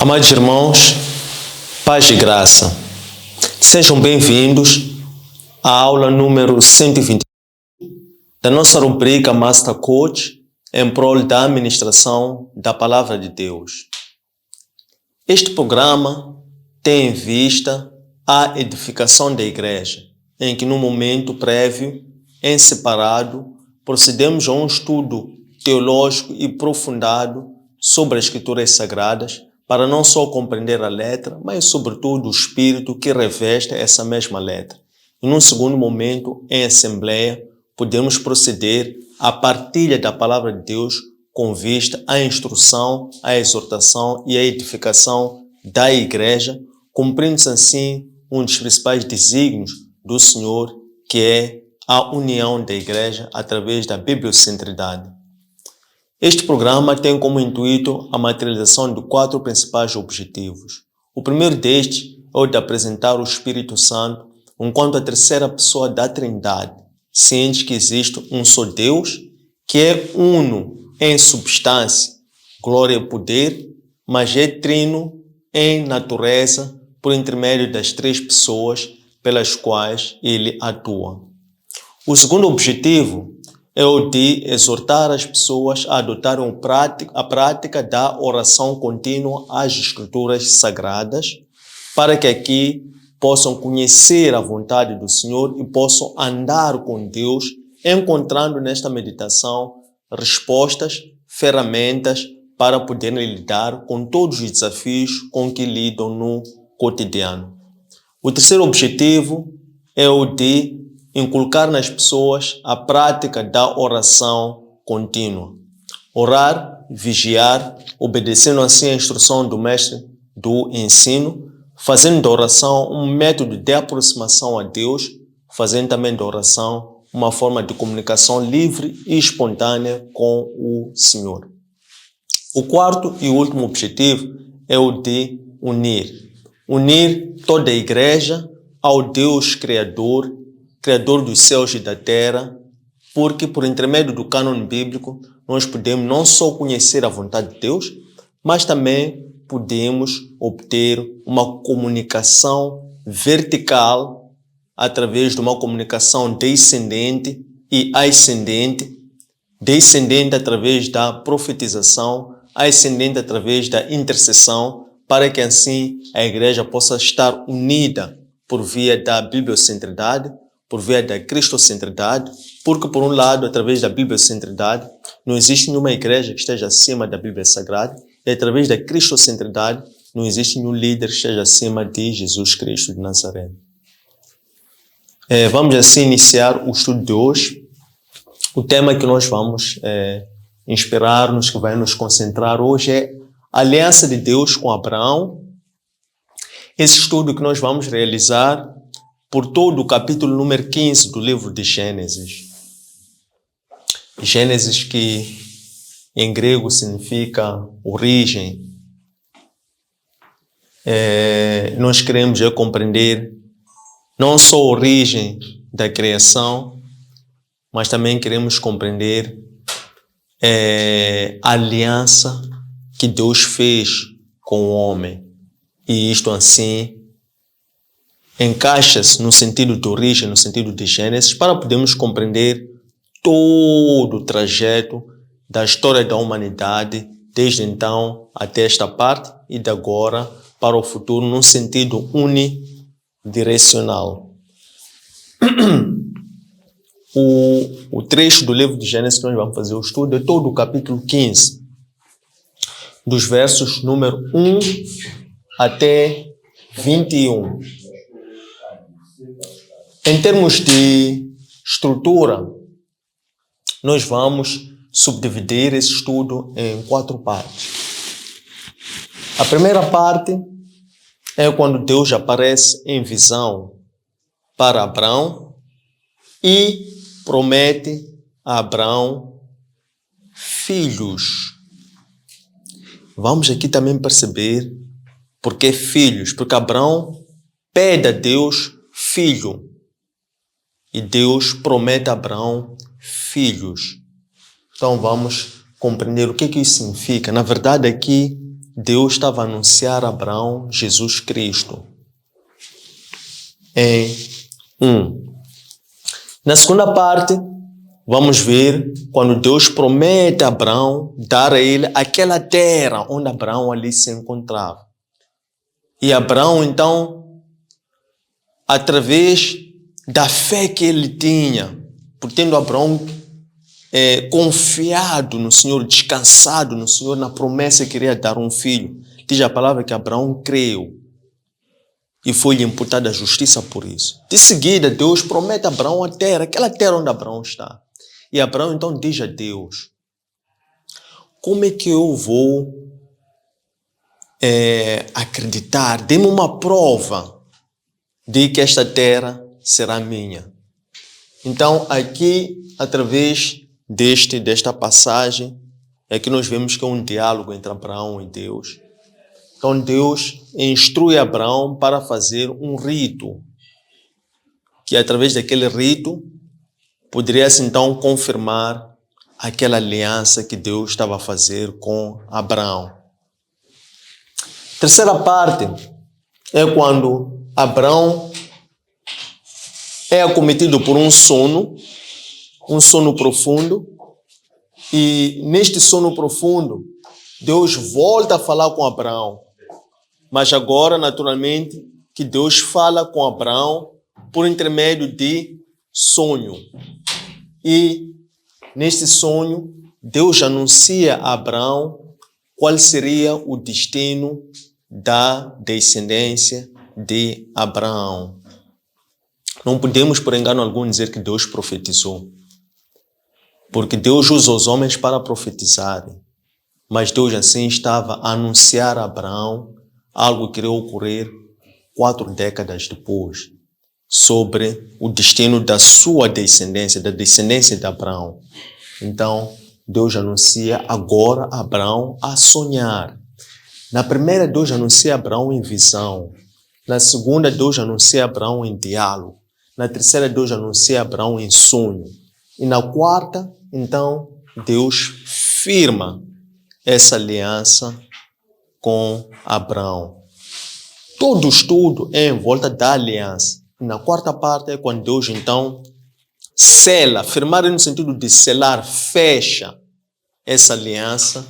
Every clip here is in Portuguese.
Amados irmãos, paz e graça. Sejam bem-vindos à aula número 120 da nossa rubrica Master Coach em prol da administração da Palavra de Deus. Este programa tem em vista a edificação da igreja, em que no momento prévio, em separado, procedemos a um estudo teológico e aprofundado sobre as Escrituras Sagradas, para não só compreender a letra, mas sobretudo o espírito que reveste essa mesma letra. E num segundo momento, em assembleia, podemos proceder à partilha da palavra de Deus com vista à instrução, à exortação e à edificação da igreja, cumprindo-se assim um dos principais desígnios do Senhor, que é a união da igreja através da bibliocentridade. Este programa tem como intuito a materialização de 4 principais objetivos. O primeiro destes é o de apresentar o Espírito Santo enquanto a terceira pessoa da Trindade, ciente que existe um só Deus, que é uno em substância, glória e poder, mas é trino em natureza por intermédio das 3 pessoas pelas quais ele atua. O segundo objetivo é o de exortar as pessoas a adotarem a prática da oração contínua às Escrituras Sagradas, para que aqui possam conhecer a vontade do Senhor e possam andar com Deus, encontrando nesta meditação respostas, ferramentas para poderem lidar com todos os desafios com que lidam no cotidiano. O terceiro objetivo é o de inculcar nas pessoas a prática da oração contínua. Orar, vigiar, obedecendo assim a instrução do mestre do ensino, fazendo da oração um método de aproximação a Deus, fazendo também da oração uma forma de comunicação livre e espontânea com o Senhor. O quarto e último objetivo é o de unir toda a igreja ao Deus Criador dos céus e da terra, porque por intermédio do cânon bíblico nós podemos não só conhecer a vontade de Deus, mas também podemos obter uma comunicação vertical através de uma comunicação descendente e ascendente, descendente através da profetização, ascendente através da intercessão, para que assim a igreja possa estar unida por via da bibliocentridade, por via da cristocentridade, porque por um lado, através da bibliocentridade, não existe nenhuma igreja que esteja acima da Bíblia Sagrada, e através da cristocentridade, não existe nenhum líder que esteja acima de Jesus Cristo de Nazaré. Vamos assim iniciar o estudo de hoje. O tema que nós vamos inspirar-nos, que vai nos concentrar hoje é a aliança de Deus com Abraão. Esse estudo que nós vamos realizar por todo o capítulo número 15 do livro de Gênesis. Gênesis, que em grego significa origem. Nós queremos compreender não só a origem da criação, mas também queremos compreender a aliança que Deus fez com o homem. E isto assim encaixa-se no sentido de origem, no sentido de Gênesis, para podermos compreender todo o trajeto da história da humanidade, desde então até esta parte e de agora para o futuro, num sentido unidirecional. O trecho do livro de Gênesis que nós vamos fazer o estudo é todo o capítulo 15, dos versos número 1 até 21. Em termos de estrutura, nós vamos subdividir esse estudo em 4 partes. A primeira parte é quando Deus aparece em visão para Abraão e promete a Abraão filhos. Vamos aqui também perceber por que filhos, porque Abraão pede a Deus filho. E Deus promete a Abraão filhos. Então vamos compreender o que isso significa. Na verdade, aqui Deus estava a anunciar a Abraão Jesus Cristo. Em 1. Na segunda parte, vamos ver quando Deus promete a Abraão dar a ele aquela terra onde Abraão ali se encontrava. E Abraão, então, através da fé que ele tinha, por tendo Abraão confiado no Senhor, descansado no Senhor, na promessa que iria dar um filho, diz a palavra que Abraão creu e foi-lhe imputada a justiça por isso. De seguida, Deus promete a Abraão a terra, aquela terra onde Abraão está. E Abraão então diz a Deus: como é que eu vou acreditar? Dê-me uma prova de que esta terra será minha. Então, aqui, através desta passagem, é que nós vemos que é um diálogo entre Abraão e Deus. Então, Deus instrui Abraão para fazer um rito, que através daquele rito, poderia-se então confirmar aquela aliança que Deus estava a fazer com Abraão. Terceira parte é quando Abraão é acometido por um sono profundo, e neste sono profundo, Deus volta a falar com Abraão, mas agora, naturalmente, que Deus fala com Abraão por intermédio de sonho. E neste sonho, Deus anuncia a Abraão qual seria o destino da descendência de Abraão. Não podemos, por engano algum, dizer que Deus profetizou, porque Deus usa os homens para profetizarem, mas Deus assim estava a anunciar a Abraão algo que iria ocorrer 4 décadas depois, sobre o destino da sua descendência, da descendência de Abraão. Então, Deus anuncia agora a Abraão a sonhar. Na primeira, Deus anuncia a Abraão em visão. Na segunda, Deus anuncia a Abraão em diálogo. Na terceira, Deus anuncia a Abraão em sonho. E na quarta, então, Deus firma essa aliança com Abraão. Todo o estudo é em volta da aliança. E na quarta parte é quando Deus, então, sela, firmar no sentido de selar, fecha essa aliança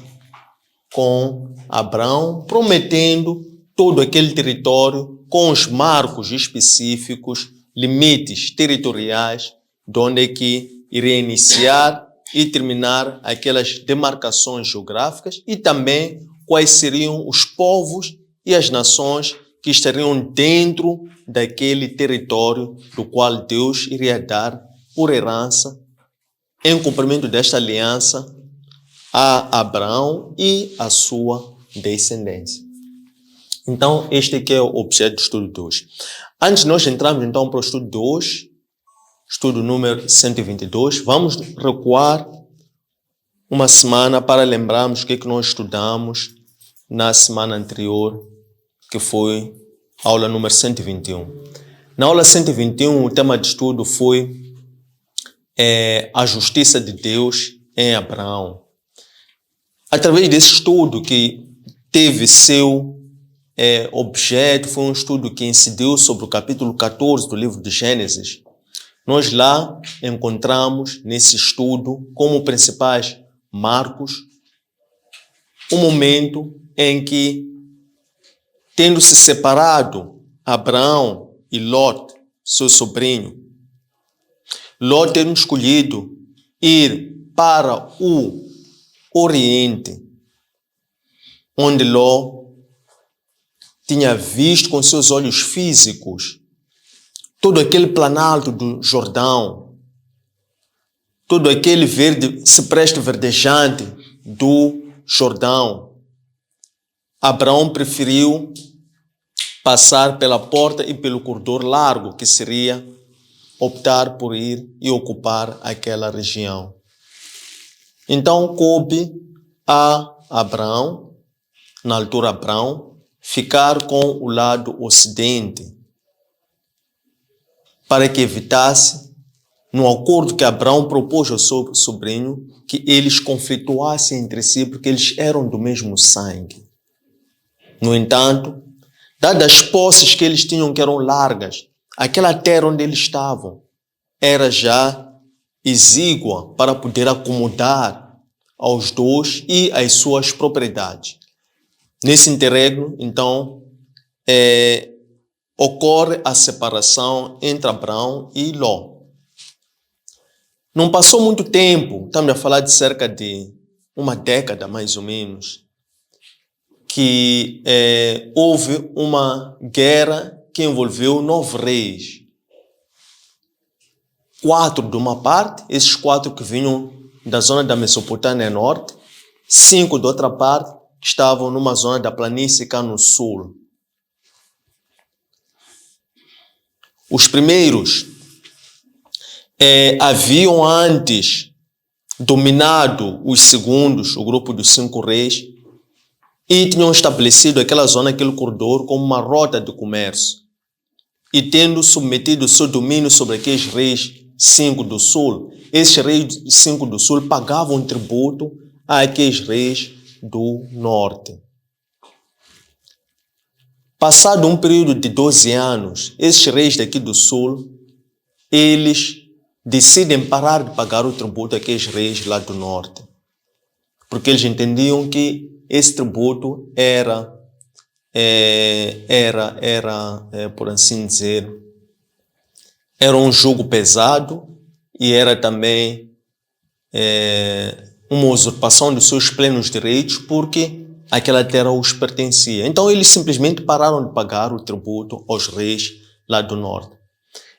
com Abraão, prometendo todo aquele território com os marcos específicos, limites territoriais, de onde é que iria iniciar e terminar aquelas demarcações geográficas, e também quais seriam os povos e as nações que estariam dentro daquele território do qual Deus iria dar por herança, em cumprimento desta aliança, a Abraão e a sua descendência. Então, este aqui é o objeto do estudo de hoje. Antes de nós entrarmos então para o estudo de hoje, estudo número 122, vamos recuar uma semana para lembrarmos o que nós estudamos na semana anterior, que foi a aula número 121. Na aula 121, o tema de estudo foi a justiça de Deus em Abraão. Através desse estudo que teve seu objeto, foi um estudo que incidiu sobre o capítulo 14 do livro de Gênesis. Nós lá encontramos nesse estudo como principais marcos o momento em que, tendo se separado Abraão e Lot, seu sobrinho, Lot tendo escolhido ir para o Oriente, onde Lot tinha visto com seus olhos físicos todo aquele planalto do Jordão, todo aquele cipreste verdejante do Jordão. Abraão preferiu passar pela porta e pelo corredor largo, que seria optar por ir e ocupar aquela região. Então coube a Abraão, na altura Abraão, ficar com o lado ocidente, para que evitasse, no acordo que Abraão propôs ao seu sobrinho, que eles conflituassem entre si, porque eles eram do mesmo sangue. No entanto, dadas as posses que eles tinham que eram largas, aquela terra onde eles estavam era já exígua para poder acomodar aos dois e as suas propriedades. Nesse interregno, então, ocorre a separação entre Abraão e Ló. Não passou muito tempo, estamos a falar de cerca de uma década mais ou menos, que houve uma guerra que envolveu 9 reis. 4 de uma parte, esses 4 que vinham da zona da Mesopotâmia norte, 5 de outra parte, que estavam numa zona da planície cá no sul. Os primeiros haviam antes dominado os segundos, o grupo dos 5 reis, e tinham estabelecido aquela zona, aquele corredor, como uma rota de comércio. E tendo submetido o seu domínio sobre aqueles reis 5 do sul, esses reis 5 do sul pagavam tributo àqueles reis do norte. Passado um período de 12 anos, esses reis daqui do sul, eles decidem parar de pagar o tributo àqueles reis lá do norte. Porque eles entendiam que esse tributo era, por assim dizer, era um jugo pesado e era também uma usurpação dos seus plenos direitos, porque aquela terra os pertencia. Então eles simplesmente pararam de pagar o tributo aos reis lá do norte.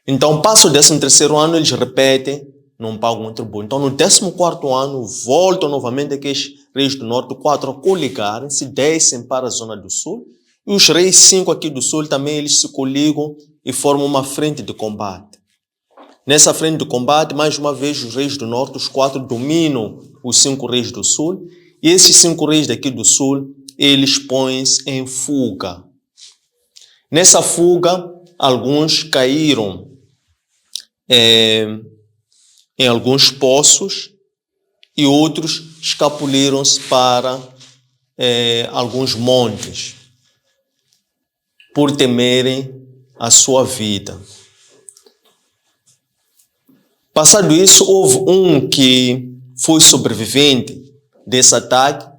Então passa o 13º ano, eles repetem, não pagam o tributo. Então no 14º ano voltam novamente aqueles reis do norte, 4 a coligarem-se, descem para a zona do sul, e os reis 5 aqui do sul também eles se coligam e formam uma frente de combate. Nessa frente de combate, mais uma vez, os reis do norte, os 4 dominam os 5 reis do sul, e esses 5 reis daqui do sul, eles põem-se em fuga. Nessa fuga, alguns caíram em alguns poços e outros escapuliram-se para alguns montes, por temerem a sua vida. Passado isso, houve um que foi sobrevivente desse ataque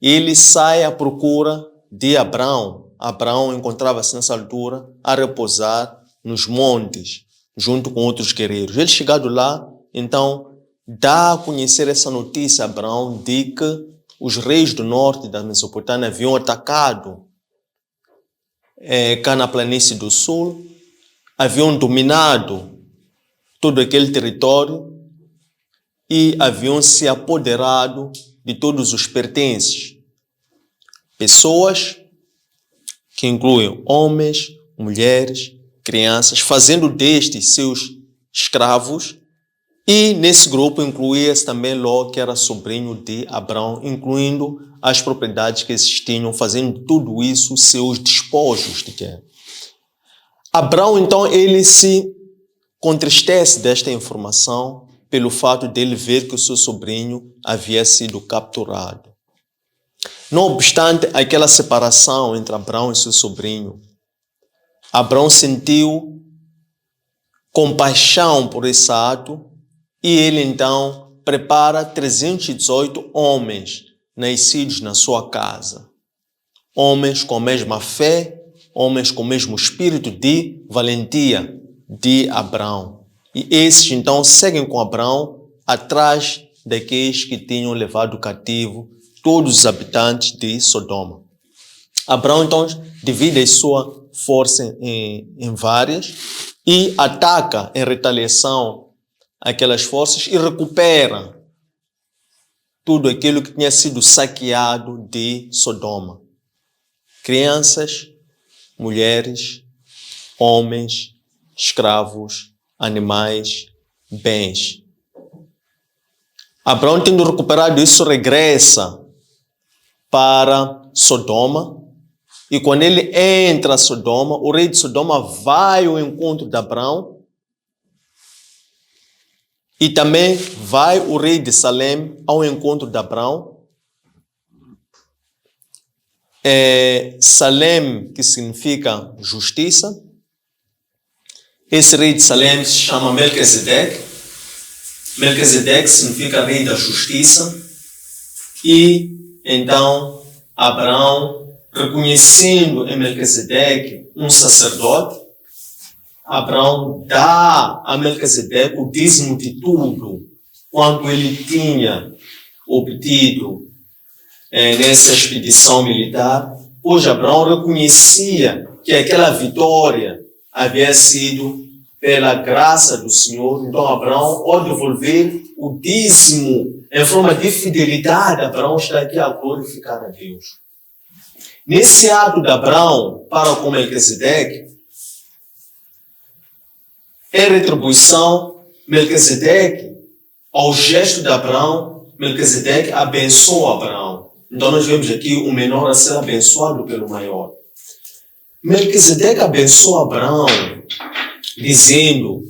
e ele sai à procura de Abraão. Abraão encontrava-se nessa altura a repousar nos montes, junto com outros guerreiros. Ele chegado lá, então, dá a conhecer essa notícia a Abraão de que os reis do norte da Mesopotâmia haviam atacado cá na planície do sul, haviam dominado todo aquele território e haviam se apoderado de todos os pertences. Pessoas que incluem homens, mulheres, crianças, fazendo destes seus escravos, e nesse grupo incluía-se também Ló, que era sobrinho de Abraão, incluindo as propriedades que existiam, fazendo tudo isso seus despojos de guerra. Abraão, então, ele se contristece desta informação pelo fato dele ver que o seu sobrinho havia sido capturado. Não obstante aquela separação entre Abraão e seu sobrinho, Abraão sentiu compaixão por esse ato e ele então prepara 318 homens nascidos na sua casa. Homens com a mesma fé, homens com o mesmo espírito de valentia de Abraão. E esses então seguem com Abraão atrás daqueles que tinham levado cativo todos os habitantes de Sodoma. Abraão então divide a sua força em várias e ataca em retaliação aquelas forças e recupera tudo aquilo que tinha sido saqueado de Sodoma. Crianças, mulheres, homens, escravos, animais, bens. Abraão, tendo recuperado isso, regressa para Sodoma. E quando ele entra a Sodoma, o rei de Sodoma vai ao encontro de Abraão. E também vai o rei de Salém ao encontro de Abraão. Salem, que significa justiça. Esse rei de Salem se chama Melquisedeque. Melquisedeque significa rei da justiça. E então Abraão, reconhecendo em Melquisedeque um sacerdote, Abraão dá a Melquisedeque o dízimo de tudo quanto ele tinha obtido nessa expedição militar, pois Abraão reconhecia que aquela vitória havia sido pela graça do Senhor. Então Abraão, ao devolver o dízimo em forma de fidelidade, Abraão está aqui a glorificar a Deus. Nesse ato de Abraão para com Melquisedeque, em retribuição, Melquisedeque, ao gesto de Abraão, Melquisedeque abençoa Abraão. Então nós vemos aqui o menor a ser abençoado pelo maior. Melquisedeque abençoa Abraão, dizendo: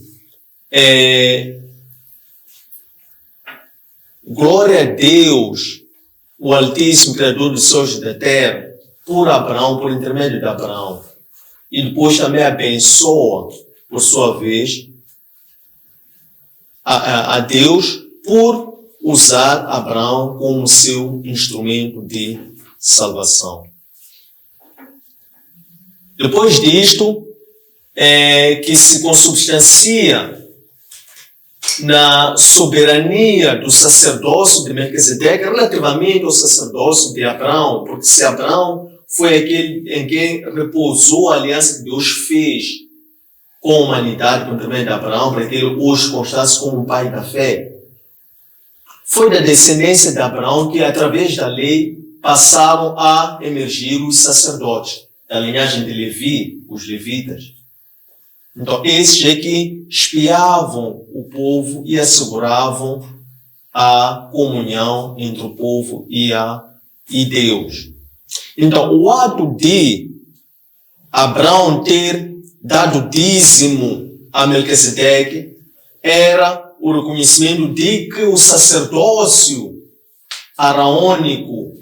glória a Deus, o Altíssimo Criador dos céus e da terra, por Abraão, por intermédio de Abraão. E depois também abençoa, por sua vez, a Deus por usar Abraão como seu instrumento de salvação. Depois disto, que se consubstancia na soberania do sacerdócio de Melquisedeque relativamente ao sacerdócio de Abraão, porque se Abraão foi aquele em quem repousou a aliança que Deus fez com a humanidade, por intermédio de Abraão, para que ele hoje constasse como um pai da fé, foi da descendência de Abraão que, através da lei, passaram a emergir os sacerdotes, da linhagem de Levi, os levitas. Então, esses é que espiavam o povo e asseguravam a comunhão entre o povo e Deus. Então, o ato de Abraão ter dado dízimo a Melquisedeque era o reconhecimento de que o sacerdócio araônico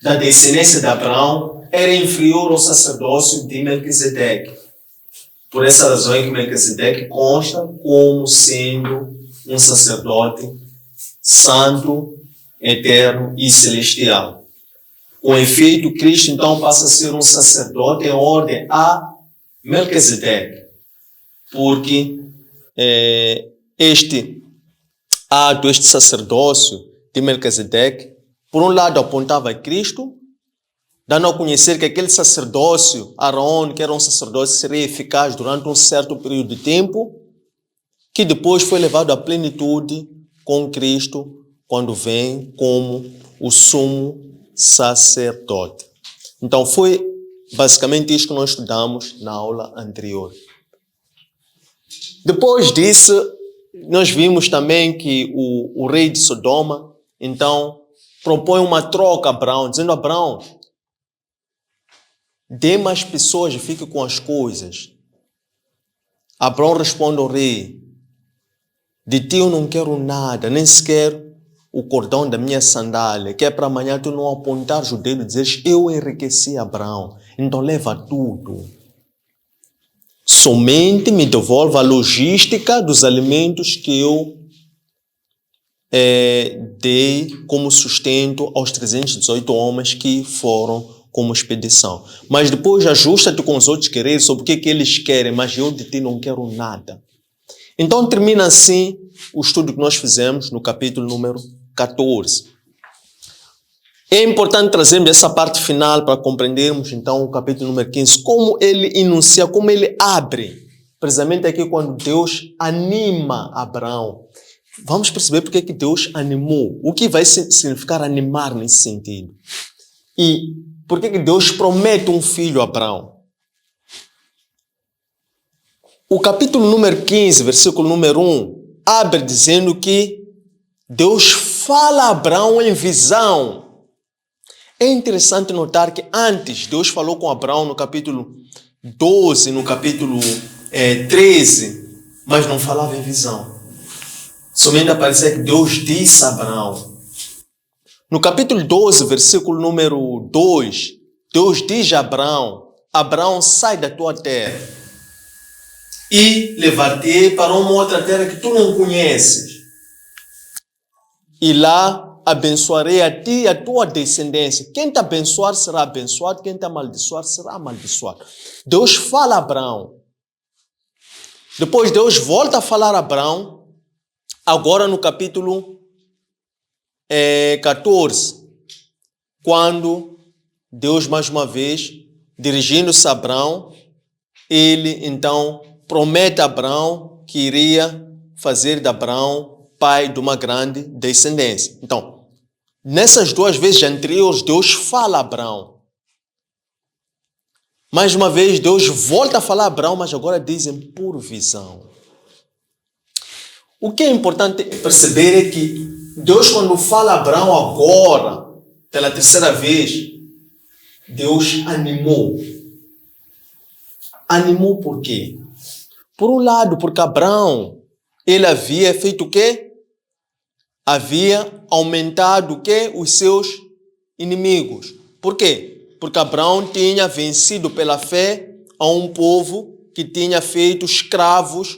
da descendência de Abraão era inferior ao sacerdócio de Melquisedeque. Por essa razão é que Melquisedeque consta como sendo um sacerdote santo, eterno e celestial. Com efeito, Cristo então passa a ser um sacerdote em ordem a Melquisedeque, porque este ato, este sacerdócio de Melquisedeque, por um lado apontava a Cristo, dando a conhecer que aquele sacerdócio Arão, que era um sacerdócio, seria eficaz durante um certo período de tempo, que depois foi levado à plenitude com Cristo, quando vem como o sumo sacerdote. Então foi basicamente isso que nós estudamos na aula anterior. Depois disso, nós vimos também que o rei de Sodoma, então, propõe uma troca a Abraão, dizendo: Abraão, dê mais pessoas e fique com as coisas. Abraão responde ao rei: de ti eu não quero nada, nem sequer o cordão da minha sandália, que é para amanhã tu não apontares o dedo e dizeres: eu enriqueci Abraão, então leva tudo. Somente me devolva a logística dos alimentos que eu dei como sustento aos 318 homens que foram como expedição. Mas depois ajusta-te com os outros quereres sobre o que eles querem, mas eu de ti não quero nada. Então termina assim o estudo que nós fizemos no capítulo número 14. É importante trazermos essa parte final para compreendermos então o capítulo número 15, como ele enuncia, como ele abre, precisamente aqui quando Deus anima Abraão. Vamos perceber porque é que Deus animou, o que vai significar animar nesse sentido. E por que Deus promete um filho a Abraão? O capítulo número 15, versículo número 1, abre dizendo que Deus fala a Abraão em visão. É interessante notar que antes Deus falou com Abraão no capítulo 12, no capítulo 13, mas não falava em visão. Somente aparecia que Deus disse a Abraão. No capítulo 12, versículo número 2, Deus diz a Abraão: Abraão, sai da tua terra e levar-te para uma outra terra que tu não conheces. E lá abençoarei a ti e a tua descendência. Quem te abençoar será abençoado, quem te amaldiçoar será amaldiçoado. Deus fala a Abraão. Depois Deus volta a falar a Abraão, agora no capítulo 14, quando Deus mais uma vez, dirigindo-se a Abraão, ele então promete a Abraão que iria fazer de Abraão pai de uma grande descendência. Então, nessas duas vezes anteriores, Deus fala a Abraão. Mais uma vez, Deus volta a falar a Abraão, mas agora dizem por visão. O que é importante perceber é que Deus, quando fala a Abraão agora, pela terceira vez, Deus animou. Animou por quê? Por um lado, porque Abraão, ele havia feito o quê? Havia aumentado o quê? Os seus inimigos. Por quê? Porque Abraão tinha vencido pela fé a um povo que tinha feito escravos,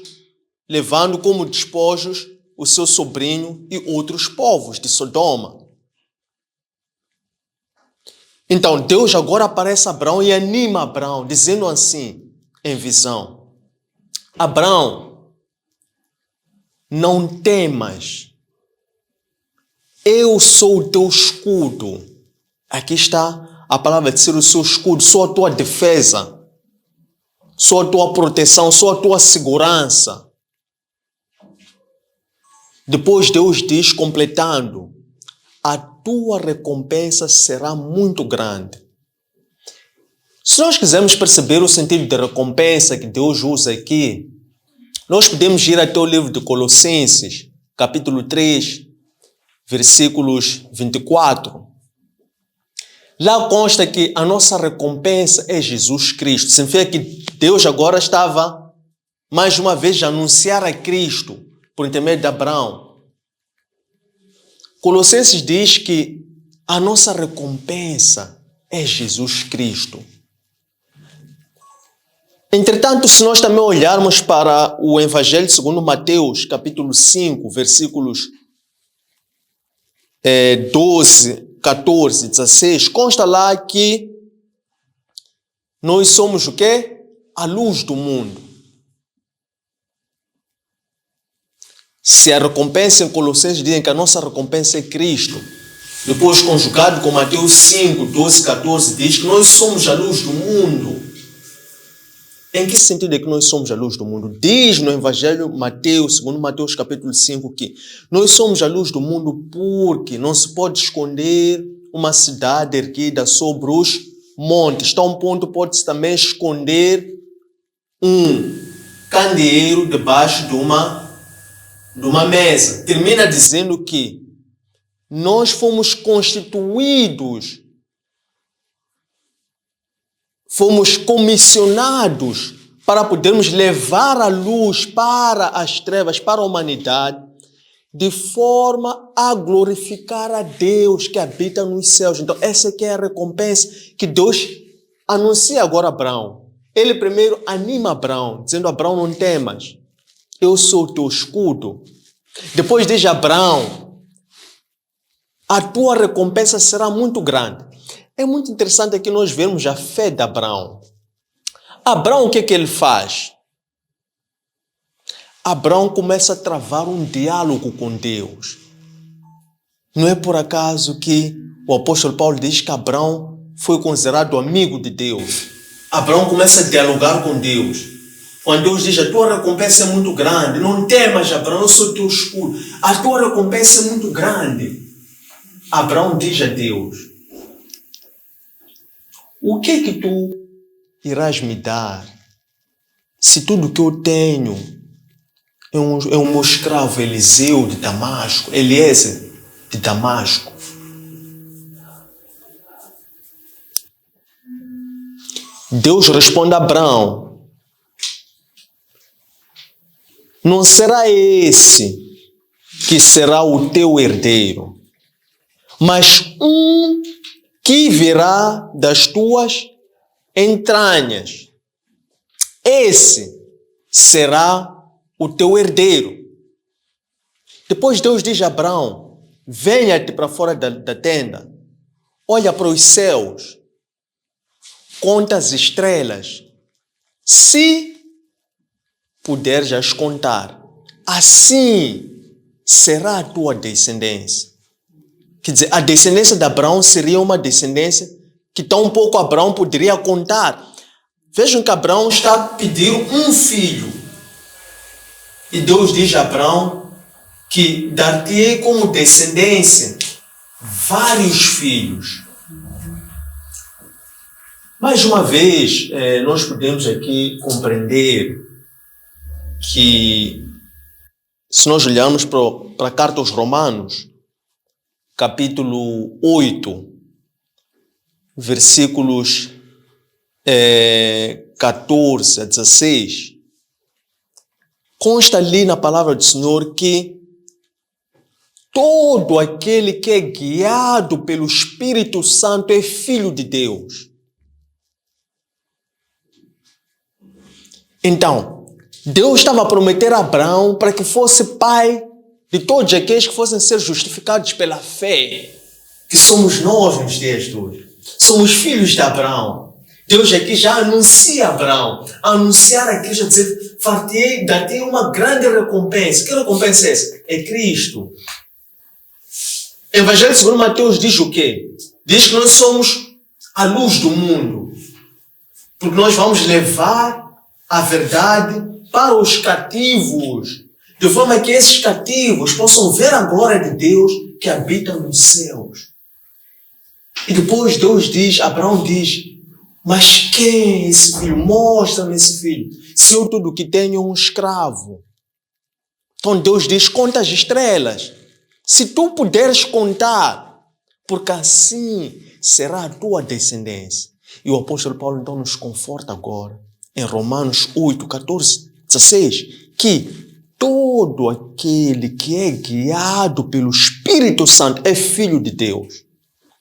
levando como despojos o seu sobrinho e outros povos de Sodoma. Então, Deus agora aparece a Abraão e anima Abraão, dizendo assim, em visão: Abraão, não temas, eu sou o teu escudo. Aqui está a palavra de ser o seu escudo, sou a tua defesa, sou a tua proteção, sou a tua segurança. Depois Deus diz, completando: a tua recompensa será muito grande. Se nós quisermos perceber o sentido de recompensa que Deus usa aqui, nós podemos ir até o livro de Colossenses, capítulo 3, versículos 24. Lá consta que a nossa recompensa é Jesus Cristo. Significa que Deus agora estava, mais uma vez, a anunciar a Cristo por intermédio de Abraão. Colossenses diz que a nossa recompensa é Jesus Cristo. Entretanto, se nós também olharmos para o Evangelho segundo Mateus, capítulo 5, versículos 12, 14, 16, consta lá que nós somos o quê? A luz do mundo. Se a recompensa em Colossenses dizem que a nossa recompensa é Cristo, depois conjugado com Mateus 5, 12, 14, diz que nós somos a luz do mundo. Em que sentido é que nós somos a luz do mundo? Diz no Evangelho Mateus, segundo Mateus capítulo 5, que nós somos a luz do mundo porque não se pode esconder uma cidade erguida sobre os montes. Está um ponto, pode-se também esconder um candeeiro debaixo de uma mesa. Termina dizendo que nós fomos constituídos, fomos comissionados para podermos levar a luz para as trevas, para a humanidade, de forma a glorificar a Deus que habita nos céus. Então, essa aqui é a recompensa que Deus anuncia agora a Abraão. Ele primeiro anima Abraão, dizendo: Abraão, não temas, eu sou o teu escudo. Depois diz a Abraão: a tua recompensa será muito grande. É muito interessante aqui nós vermos a fé de Abraão. Abraão, o que é que ele faz? Abraão começa a travar um diálogo com Deus. Não é por acaso que o apóstolo Paulo diz que Abraão foi considerado amigo de Deus. Abraão começa a dialogar com Deus. Quando Deus diz: a tua recompensa é muito grande, não temas, Abraão, eu sou teu escudo. A tua recompensa é muito grande. Abraão diz a Deus: o que é que tu irás me dar se tudo que eu tenho é o meu escravo Eliseu de Damasco, Eliezer de Damasco? Deus responde a Abraão: não será esse que será o teu herdeiro, mas um que virá das tuas entranhas. Esse será o teu herdeiro. Depois Deus diz a Abraão, venha-te para fora da tenda, olha para os céus, conta as estrelas, se puderes as contar, assim será a tua descendência. Quer dizer, a descendência de Abraão seria uma descendência que tão pouco Abraão poderia contar. Vejam que Abraão está a pedir um filho. E Deus diz a Abraão que dar-te-ei como descendência vários filhos. Mais uma vez, nós podemos aqui compreender que, se nós olharmos para a carta aos Romanos, capítulo 8, versículos 14 a 16, consta ali na palavra do Senhor que todo aquele que é guiado pelo Espírito Santo é filho de Deus. Então, Deus estava a prometer a Abraão para que fosse pai de todos aqueles que fossem ser justificados pela fé, que somos nós nos dias de hoje. Somos filhos de Abraão. Deus aqui já anuncia a Abraão, anunciar aqui, já dizer, dar-te uma grande recompensa. Que recompensa é essa? É Cristo. O Evangelho segundo Mateus diz o quê? Diz que nós somos a luz do mundo, porque nós vamos levar a verdade para os cativos, de forma que esses cativos possam ver a glória de Deus que habita nos céus. E depois Deus diz, Abraão diz, mas quem é esse filho? Mostra-me esse filho. Se eu tudo que tenho é um escravo. Então Deus diz, conta as estrelas. Se tu puderes contar, porque assim será a tua descendência. E o apóstolo Paulo então nos conforta agora, em Romanos 8, 14, 16, que todo aquele que é guiado pelo Espírito Santo é filho de Deus.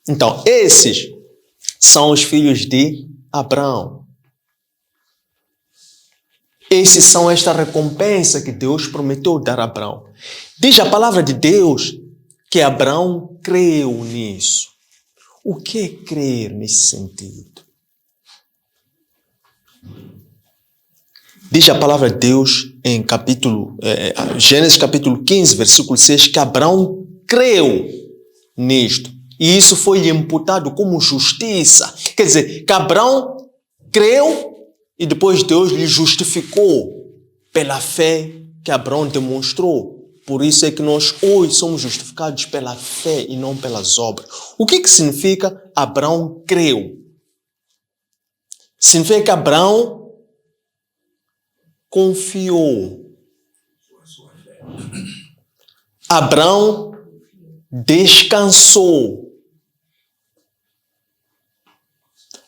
Então, esses são os filhos de Abraão. Esses são esta recompensa que Deus prometeu dar a Abraão. Diz a palavra de Deus que Abraão creu nisso. O que é crer nesse sentido? Diz a palavra de Deus em Gênesis capítulo 15, versículo 6, que Abraão creu nisto. E isso foi-lhe imputado como justiça. Quer dizer, que Abraão creu e depois Deus lhe justificou pela fé que Abraão demonstrou. Por isso é que nós hoje somos justificados pela fé e não pelas obras. O que significa Abraão creu? Significa que Abraão confiou. Abraão descansou.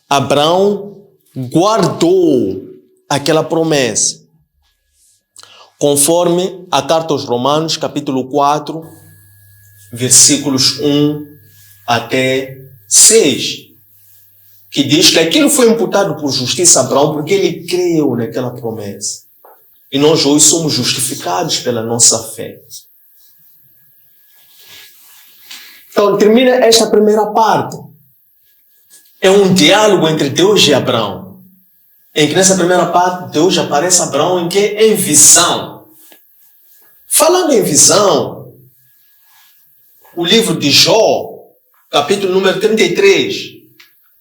Abraão guardou aquela promessa. Conforme a carta aos Romanos, capítulo 4, versículos 1 até 6, que diz que aquilo foi imputado por justiça a Abraão porque ele creu naquela promessa. E nós hoje somos justificados pela nossa fé. Então, termina esta primeira parte. É um diálogo entre Deus e Abraão. Em que nessa primeira parte, Deus aparece a Abraão em que? Em visão. Falando em visão, o livro de Jó, capítulo número 33,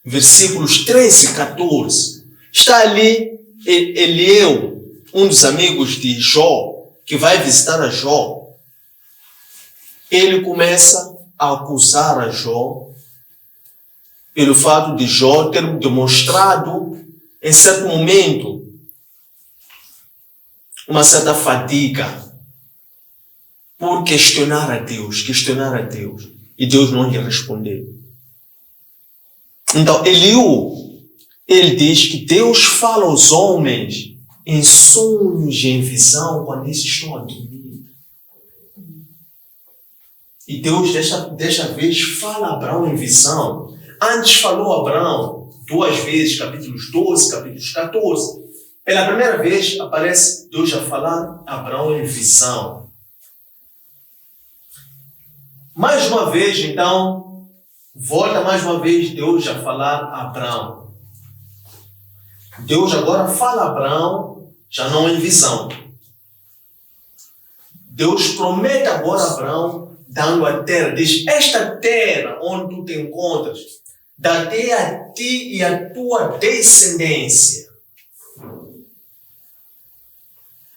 versículos 13 e 14, está ali Elieu, um dos amigos de Jó, que vai visitar a Jó. Ele começa a acusar a Jó pelo fato de Jó ter demonstrado em certo momento uma certa fadiga por questionar a Deus, e Deus não lhe respondeu. Então, Eliú, ele diz que Deus fala aos homens em sonhos e em visão quando eles estão a dormir. E Deus, desta vez, fala a Abraão em visão, Antes falou Abraão 2 vezes, capítulos 12, capítulos 14. Pela primeira vez aparece Deus a falar a Abraão em visão. Mais uma vez, então, volta mais uma vez Deus a falar a Abraão. Deus agora fala a Abraão, já não em visão. Deus promete agora a Abraão, dando a terra. Diz, esta terra onde tu te encontras, darei a ti e a tua descendência.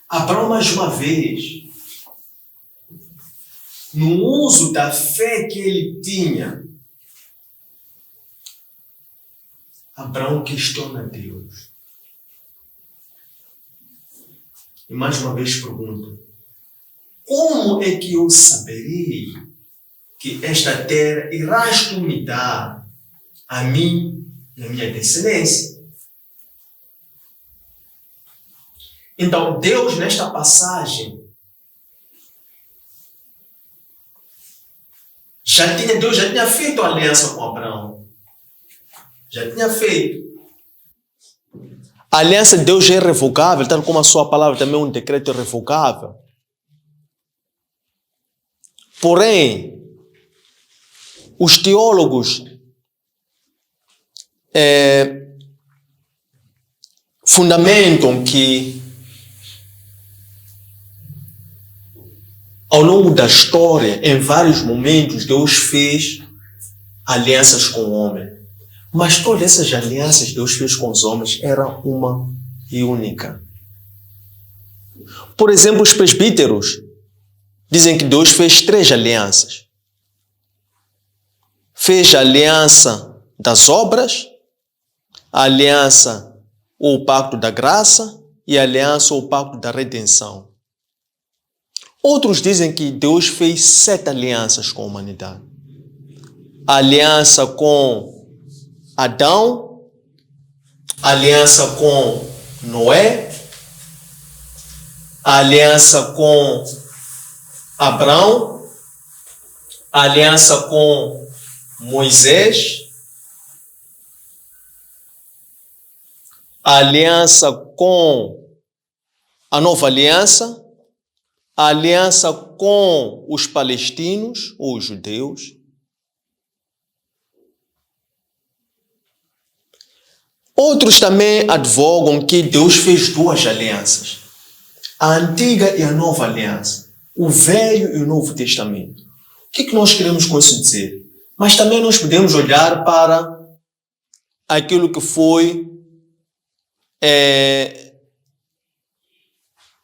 Abraão, mais uma vez, no uso da fé que ele tinha, Abraão questiona Deus. E mais uma vez pergunta, como é que eu saberei que esta terra irás tu me dar a mim e a minha descendência? Então, Deus, nesta passagem, Deus já tinha feito aliança com Abraão. Já tinha feito. A aliança de Deus é irrevogável, tal como a sua palavra também é um decreto irrevogável. Porém, os teólogos fundamentam que ao longo da história, em vários momentos, Deus fez alianças com o homem. Mas todas essas alianças que Deus fez com os homens eram uma e única. Por exemplo, os presbíteros dizem que Deus fez 3 alianças. Fez a aliança das obras, a aliança ou o pacto da graça e a aliança ou o pacto da redenção. Outros dizem que Deus fez 7 alianças com a humanidade. A aliança com Adão, a aliança com Noé, a aliança com Abraão, a aliança com Moisés, a aliança com a nova aliança, a aliança com os palestinos ou os judeus. Outros também advogam que Deus fez 2 alianças, a antiga e a nova aliança, o Velho e o Novo Testamento. O que nós queremos com isso dizer? Mas também nós podemos olhar para aquilo que foi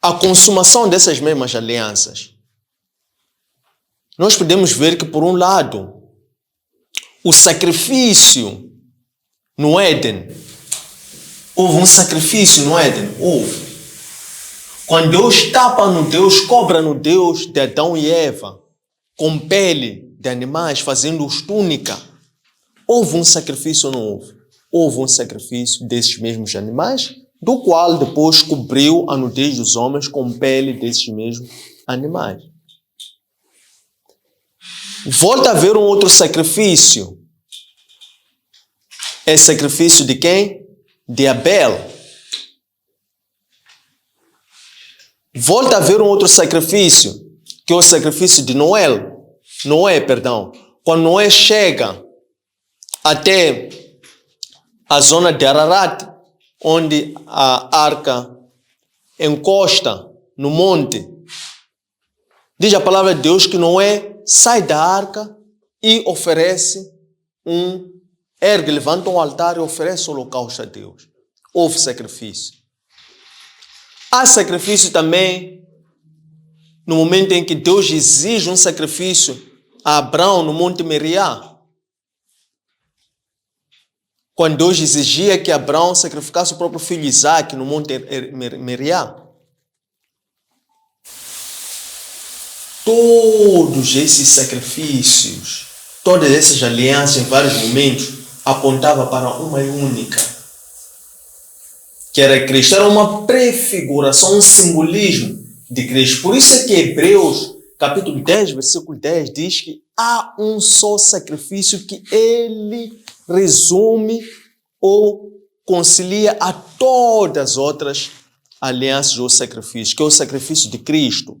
a consumação dessas mesmas alianças. Nós podemos ver que, por um lado, o sacrifício no Éden, houve um sacrifício no Éden, houve. Quando Deus tapa no Deus, cobra no Deus de Adão e Eva, com pele de animais, fazendo-os túnica, houve um sacrifício ou não houve? Houve um sacrifício desses mesmos animais, do qual depois cobriu a nudez dos homens com pele desses mesmos animais. Volta a haver um outro sacrifício. É sacrifício de quem? De Abel. Volta a haver um outro sacrifício, que é o sacrifício de Noé. Quando Noé chega até a zona de Ararat, onde a arca encosta no monte, diz a palavra de Deus que Noé sai da arca e levanta um altar e oferece o holocausto a Deus. Houve sacrifício. Há sacrifício também no momento em que Deus exige um sacrifício a Abraão no Monte Meriá. Quando Deus exigia que Abraão sacrificasse o próprio filho Isaque no Monte Meriá. Todos esses sacrifícios, todas essas alianças em vários momentos apontavam para uma única, que era Cristo. Era uma prefiguração, um simbolismo de Cristo. Por isso é que Hebreus, capítulo 10, versículo 10, diz que há um só sacrifício que ele resume ou concilia a todas as outras alianças ou sacrifícios, que é o sacrifício de Cristo.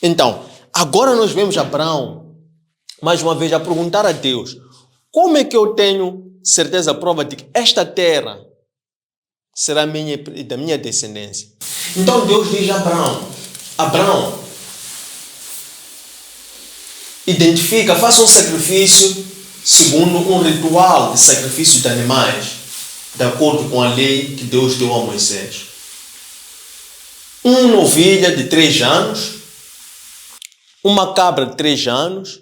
Então, agora nós vemos Abraão, mais uma vez, a perguntar a Deus, como é que eu tenho certeza, prova de que esta terra será minha e da minha descendência? Então Deus diz a Abraão, identifica, faça um sacrifício segundo um ritual de sacrifício de animais, de acordo com a lei que Deus deu a Moisés. Uma novilha de 3 anos, uma cabra de 3 anos,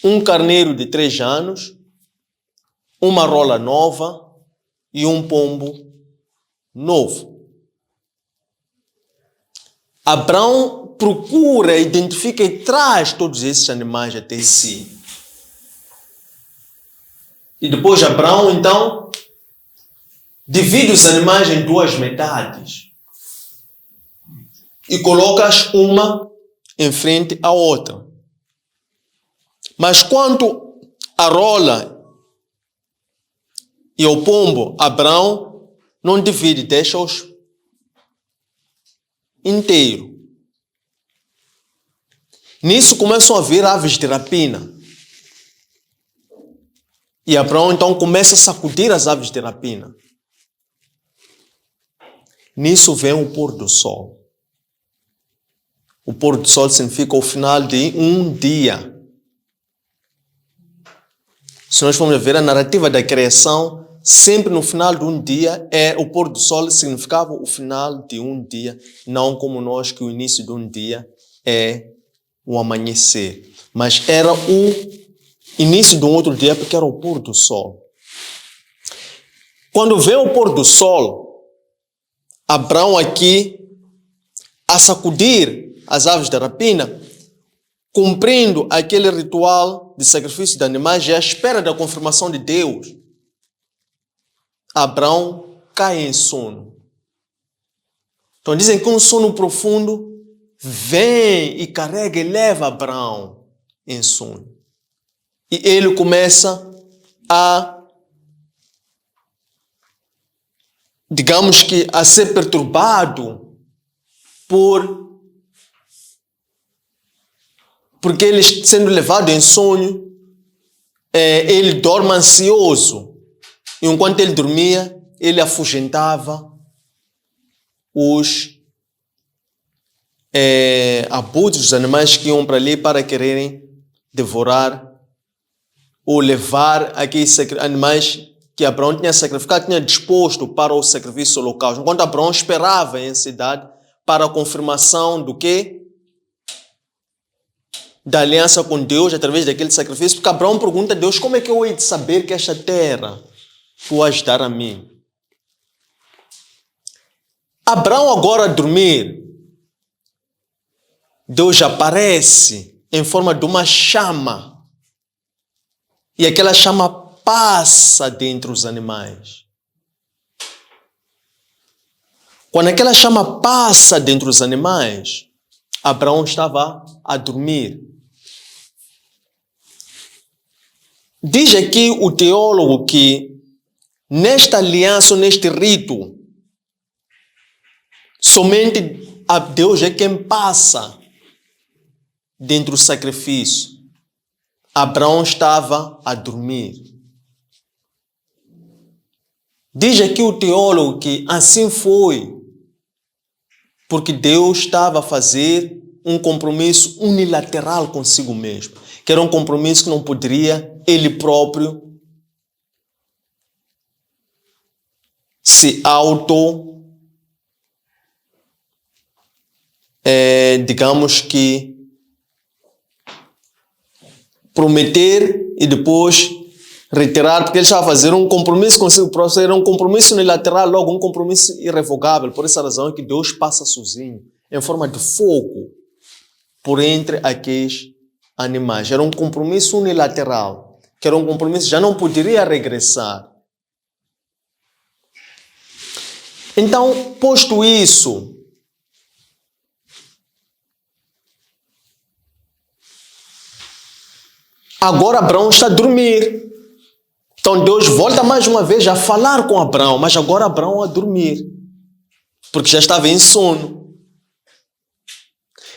um carneiro de 3 anos, uma rola nova e um pombo novo. Abraão procura, identifica e traz todos esses animais até si. E depois Abraão, então, divide os animais em 2 metades e coloca-as uma em frente à outra. Mas quanto à rola e ao pombo, Abraão não divide, deixa-os inteiro. Nisso começam a vir aves de rapina. E Abraão então começa a sacudir as aves de rapina. Nisso vem o pôr do sol. O pôr do sol significa o final de um dia. Se nós formos ver a narrativa da criação, sempre no final de um dia, o pôr do sol significava o final de um dia, não como nós que o início de um dia é o amanhecer. Mas era o início de um outro dia porque era o pôr do sol. Quando vem o pôr do sol, Abraão aqui, a sacudir as aves da rapina, cumprindo aquele ritual de sacrifício de animais e à espera da confirmação de Deus, Abraão cai em sono. Então dizem que um sono profundo vem e carrega e leva Abraão em sono. E ele começa a, digamos que, a ser perturbado porque ele, sendo levado em sonho, ele dorme ansioso. E enquanto ele dormia, ele afugentava os abutres, os animais que iam para ali para quererem devorar ou levar aqueles animais que Abraão tinha sacrificado, tinha disposto para o sacrifício holocausto. Enquanto Abraão esperava em cidade para a confirmação do quê? Da aliança com Deus através daquele sacrifício, porque Abraão pergunta a Deus, como é que eu hei de saber que esta terra tu vais dar a mim? Abraão agora a dormir, Deus aparece em forma de uma chama e aquela chama passa dentre os animais. Quando aquela chama passa dentre os animais, Abraão estava a dormir. Diz aqui o teólogo que nesta aliança, neste rito, somente a Deus é quem passa dentro do sacrifício. Abraão estava a dormir. Diz aqui o teólogo que assim foi, porque Deus estava a fazer um compromisso unilateral consigo mesmo, que era um compromisso que não poderia ele próprio se digamos que prometer e depois retirar, porque ele estava a fazer um compromisso consigo próprio, era um compromisso unilateral, logo um compromisso irrevogável. Por essa razão é que Deus passa sozinho, em forma de fogo, por entre aqueles animais. Era um compromisso unilateral, que era um compromisso que já não poderia regressar. Então, posto isso, Agora Abraão está a dormir. Então Deus volta mais uma vez a falar com Abraão, mas agora Abraão a dormir, porque já estava em sono.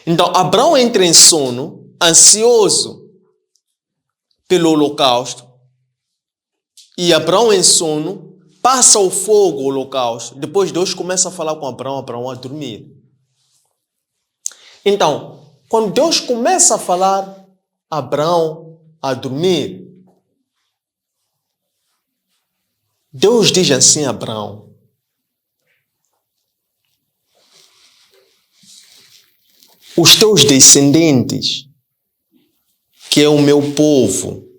Então Abraão entra em sono, ansioso pelo holocausto, e Abraão em sono passa o fogo ao holocausto. Depois Deus começa a falar com Abraão, Abraão a dormir. Então, quando Deus começa a falar, Abraão a dormir, Deus diz assim a Abraão: os teus descendentes, que é o meu povo,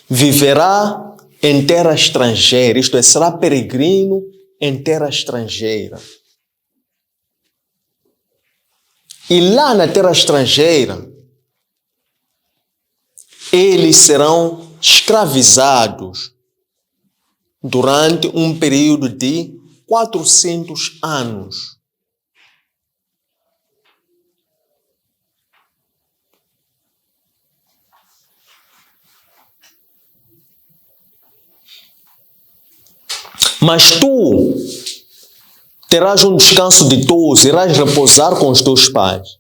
viverá em terra estrangeira, isto é, será peregrino em terra estrangeira. E lá na terra estrangeira, eles serão escravizados durante um período de 400 anos. Mas tu terás um descanso ditoso, irás repousar com os teus pais.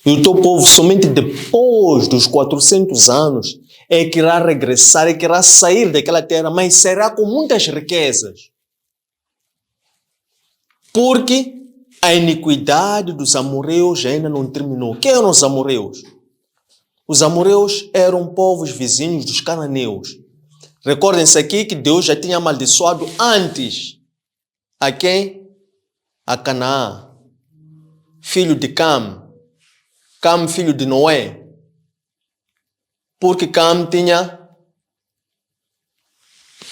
E o teu povo, somente depois dos 400 anos, é que irá regressar, é que irá sair daquela terra, mas será com muitas riquezas. Porque a iniquidade dos amorreus ainda não terminou. Quem eram os amorreus? Os amorreus eram povos vizinhos dos cananeus. Recordem-se aqui que Deus já tinha amaldiçoado antes. A quem? A Canaã, filho de Cam, Cam, filho de Noé. Porque Cam tinha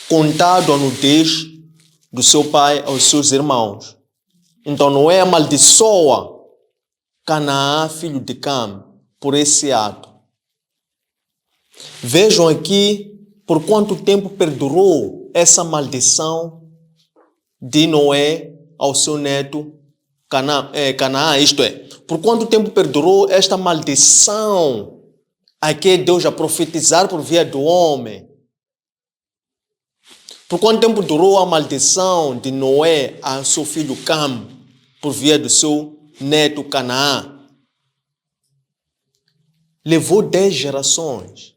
contado a nudez do seu pai aos seus irmãos. Então Noé amaldiçoa Canaã, filho de Cam, por esse ato. Vejam aqui por quanto tempo perdurou essa maldição de Noé ao seu neto Canaã, isto é, por quanto tempo perdurou esta maldição a que Deus a profetizar por via do homem? Por quanto tempo durou a maldição de Noé a seu filho Cam por via do seu neto Canaã? Levou 10 gerações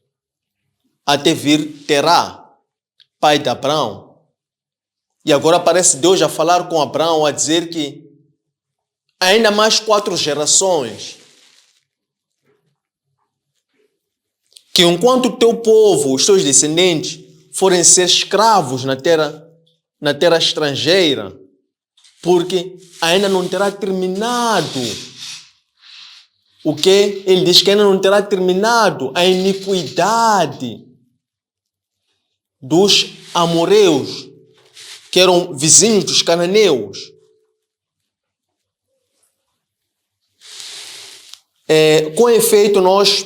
até vir Terá, pai de Abraão. E agora parece Deus a falar com Abraão, a dizer que ainda mais 4 gerações, que enquanto o teu povo, os teus descendentes, forem ser escravos na terra estrangeira, porque ainda não terá terminado o que? Ele diz que ainda não terá terminado a iniquidade dos amorreus, que eram vizinhos dos cananeus. Com efeito, nós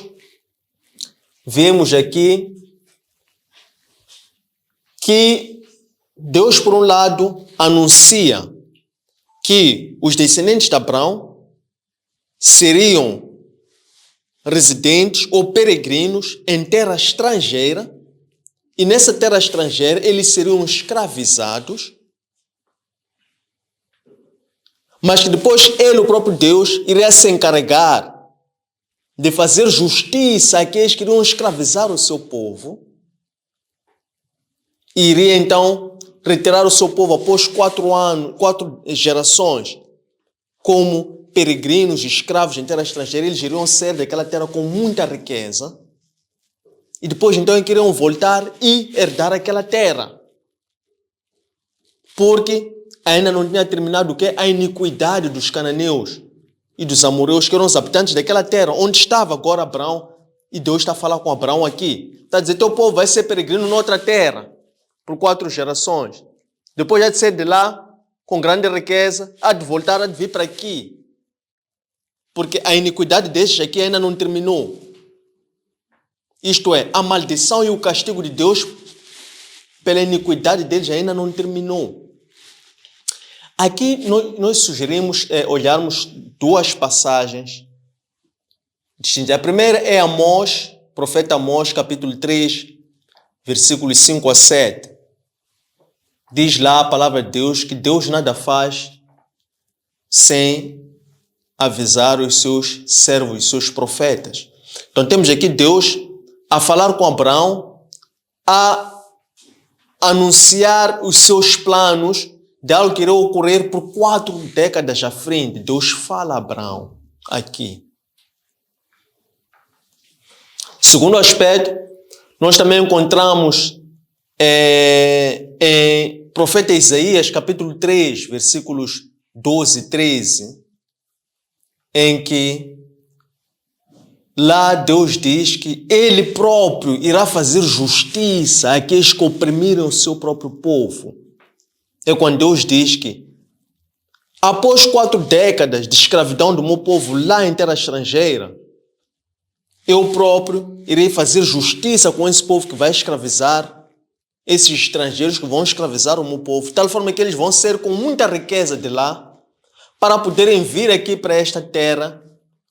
vemos aqui que Deus, por um lado, anuncia que os descendentes de Abraão seriam residentes ou peregrinos em terra estrangeira, e nessa terra estrangeira eles seriam escravizados, mas que depois ele, o próprio Deus, iria se encarregar de fazer justiça àqueles que iriam escravizar o seu povo, e iria então retirar o seu povo após 4 gerações como peregrinos, escravos em terra estrangeira. Eles iriam ser daquela terra com muita riqueza, e depois então iriam voltar e herdar aquela terra, porque ainda não tinha terminado o que? A iniquidade dos cananeus e dos amorreus, que eram os habitantes daquela terra, onde estava agora Abraão. E Deus está a falar com Abraão aqui, está a dizer: teu povo vai ser peregrino noutra terra por 4 gerações, depois há de ser de lá com grande riqueza, há de voltar, há de vir para aqui, porque a iniquidade destes aqui ainda não terminou. Isto é, a maldição e o castigo de Deus pela iniquidade deles ainda não terminou. Aqui nós sugerimos olharmos 2 passagens distintas. A primeira é Amós, profeta Amós, capítulo 3, versículos 5 a 7. Diz lá a palavra de Deus que Deus nada faz sem avisar os seus servos, os seus profetas. Então temos aqui Deus a falar com Abraão, a anunciar os seus planos de algo que irá ocorrer por 4 décadas à frente. Deus fala a Abraão aqui. Segundo aspecto, nós também encontramos em profeta Isaías, capítulo 3, versículos 12 e 13, em que lá Deus diz que Ele próprio irá fazer justiça àqueles que oprimiram o seu próprio povo. É quando Deus diz que após 4 décadas de escravidão do meu povo lá em terra estrangeira, eu próprio irei fazer justiça com esse povo que vai escravizar, esses estrangeiros que vão escravizar o meu povo, de tal forma que eles vão ser com muita riqueza de lá, para poderem vir aqui para esta terra,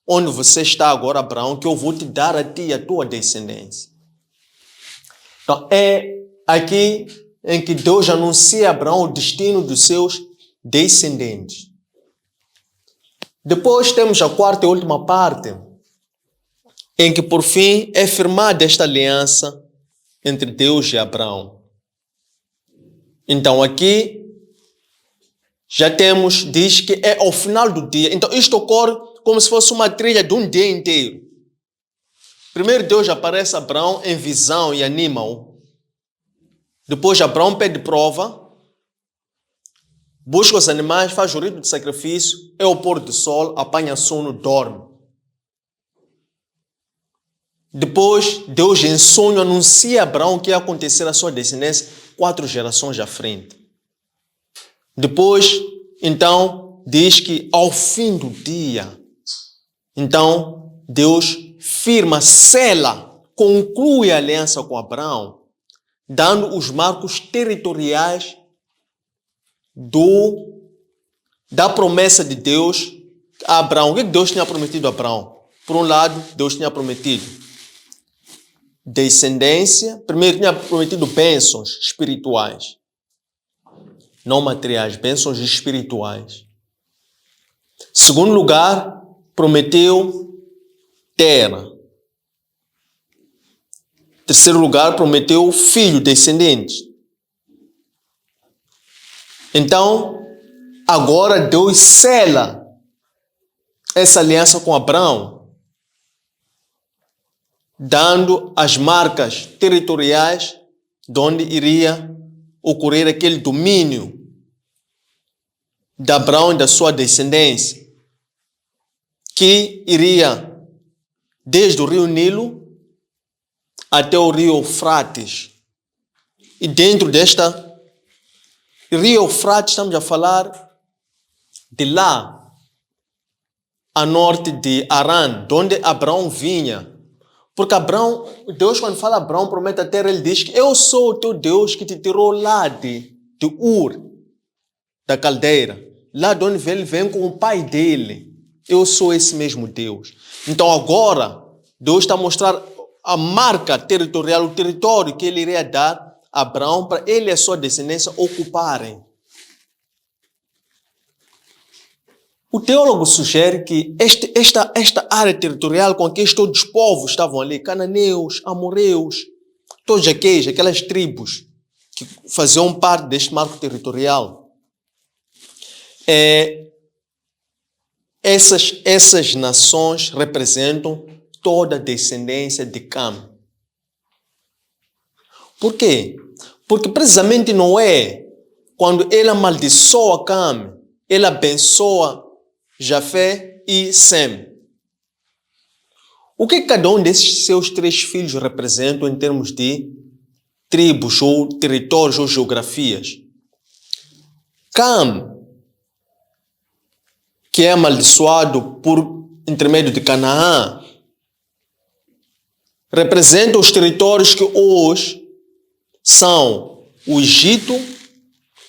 onde você está agora, Abraão, que eu vou te dar a ti e a tua descendência. Então, é aqui em que Deus anuncia a Abraão o destino dos seus descendentes. Depois temos a 4ª e última parte, em que por fim é firmada esta aliança entre Deus e Abraão. Então aqui já temos, diz que é ao final do dia. Então isto ocorre como se fosse uma trilha de um dia inteiro. Primeiro Deus aparece a Abraão em visão e anima-o. Depois Abraão pede prova, busca os animais, faz o rito de sacrifício, é o pôr do sol, apanha sono, dorme. Depois Deus em sonho anuncia a Abraão o que ia acontecer à sua descendência 4 gerações à frente. Depois, então, diz que ao fim do dia, então, Deus firma, sela, conclui a aliança com Abraão, dando os marcos territoriais da promessa de Deus a Abraão. O que Deus tinha prometido a Abraão? Por um lado, Deus tinha prometido descendência. Primeiro, tinha prometido bênçãos espirituais. Não materiais, bênçãos espirituais. Segundo lugar, prometeu terra. Terceiro lugar, prometeu filho, descendente. Então, agora Deus sela essa aliança com Abraão, dando as marcas territoriais de onde iria ocorrer aquele domínio de Abraão e da sua descendência, que iria desde o rio Nilo até o rio Eufrates. E dentro desta rio Eufrates estamos a falar de lá, a norte de Arã, de onde Abraão vinha. Porque Abraão, Deus quando fala a Abraão, promete a terra, ele diz que eu sou o teu Deus que te tirou lá de Ur, da Caldeira. Lá de onde ele vem com o pai dele. Eu sou esse mesmo Deus. Então agora, Deus está a mostrar a marca territorial, o território que ele iria dar a Abraão para ele e a sua descendência ocuparem. O teólogo sugere que esta área territorial com que todos os povos estavam ali, cananeus, amorreus, todos aquelas tribos que faziam parte deste marco territorial, essas nações representam toda a descendência de Cam. Por quê? Porque precisamente Noé, quando ele amaldiçoa Cam, ele abençoa Jafé e Sem. O que cada um desses seus 3 filhos representam em termos de tribos ou territórios ou geografias? Cam, que é amaldiçoado por intermédio de Canaã, representa os territórios que hoje são o Egito,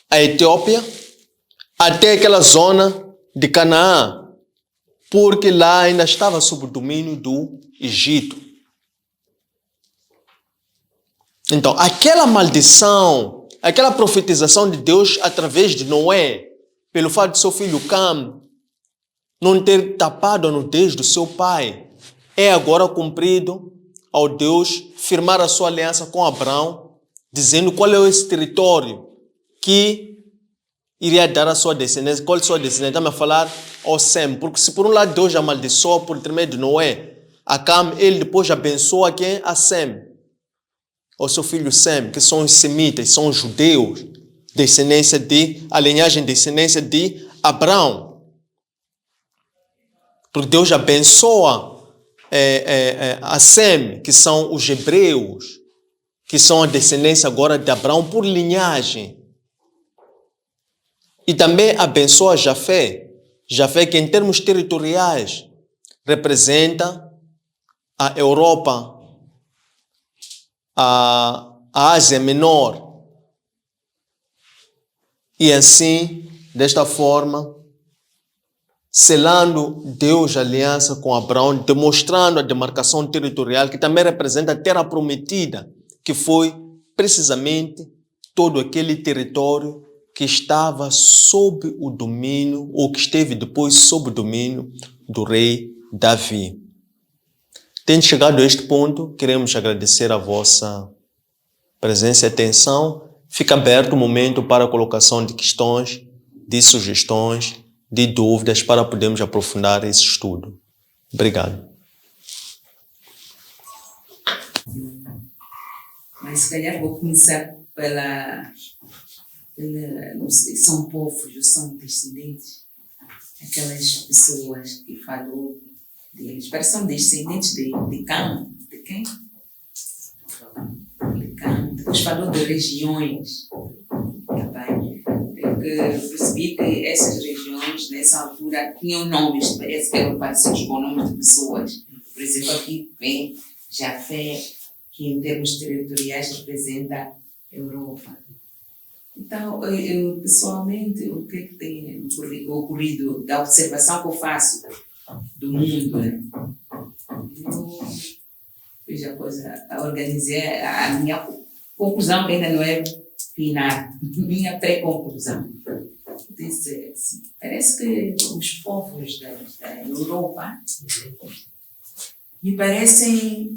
a Etiópia, até aquela zona de Canaã. porque lá ainda estava sob o domínio do Egito. Então, aquela maldição, aquela profetização de Deus através de Noé, pelo fato de seu filho Cam não ter tapado a nudez do seu pai, é agora cumprido ao Deus firmar a sua aliança com Abraão, dizendo qual é esse território que iria dar a sua descendência. Qual é a sua descendência? Estamos a falar ao Sem, porque se por um lado Deus amaldiçoa por intermédio de Noé, a Cam, ele depois abençoa quem? A Sem, o seu filho Sem, que são os semitas, são os judeus, a linhagem descendência de Abraão. Porque Deus abençoa a Sem, que são os hebreus, que são a descendência agora de Abraão por linhagem. E também abençoa Jafé. Jafé, que em termos territoriais representa a Europa, a Ásia Menor. E assim, desta forma, selando Deus a aliança com Abraão, demonstrando a demarcação territorial, que também representa a terra prometida, que foi precisamente todo aquele território que estava sob o domínio, ou que esteve depois sob o domínio do rei Davi. Tendo chegado a este ponto, queremos agradecer a vossa presença e atenção. Fica aberto o momento para a colocação de questões, de sugestões, de dúvidas, para podermos aprofundar esse estudo. Obrigado. Mas se calhar vou começar são povos ou são descendentes, aquelas pessoas que falou deles, parece que são descendentes de Cam, de quem? De Cam. Depois falou de regiões, também, porque percebi que essas regiões, nessa altura, tinham nomes, parece que eram parecidos com nomes de pessoas. Por exemplo, aqui vem Jafé, que em termos territoriais representa a Europa. Então, eu pessoalmente, o que é que tem ocorrido da observação que eu faço do mundo, né? Eu fiz a coisa, organizei a minha conclusão, que ainda não é final, minha pré-conclusão. Disse assim, parece que os povos da Europa me parecem,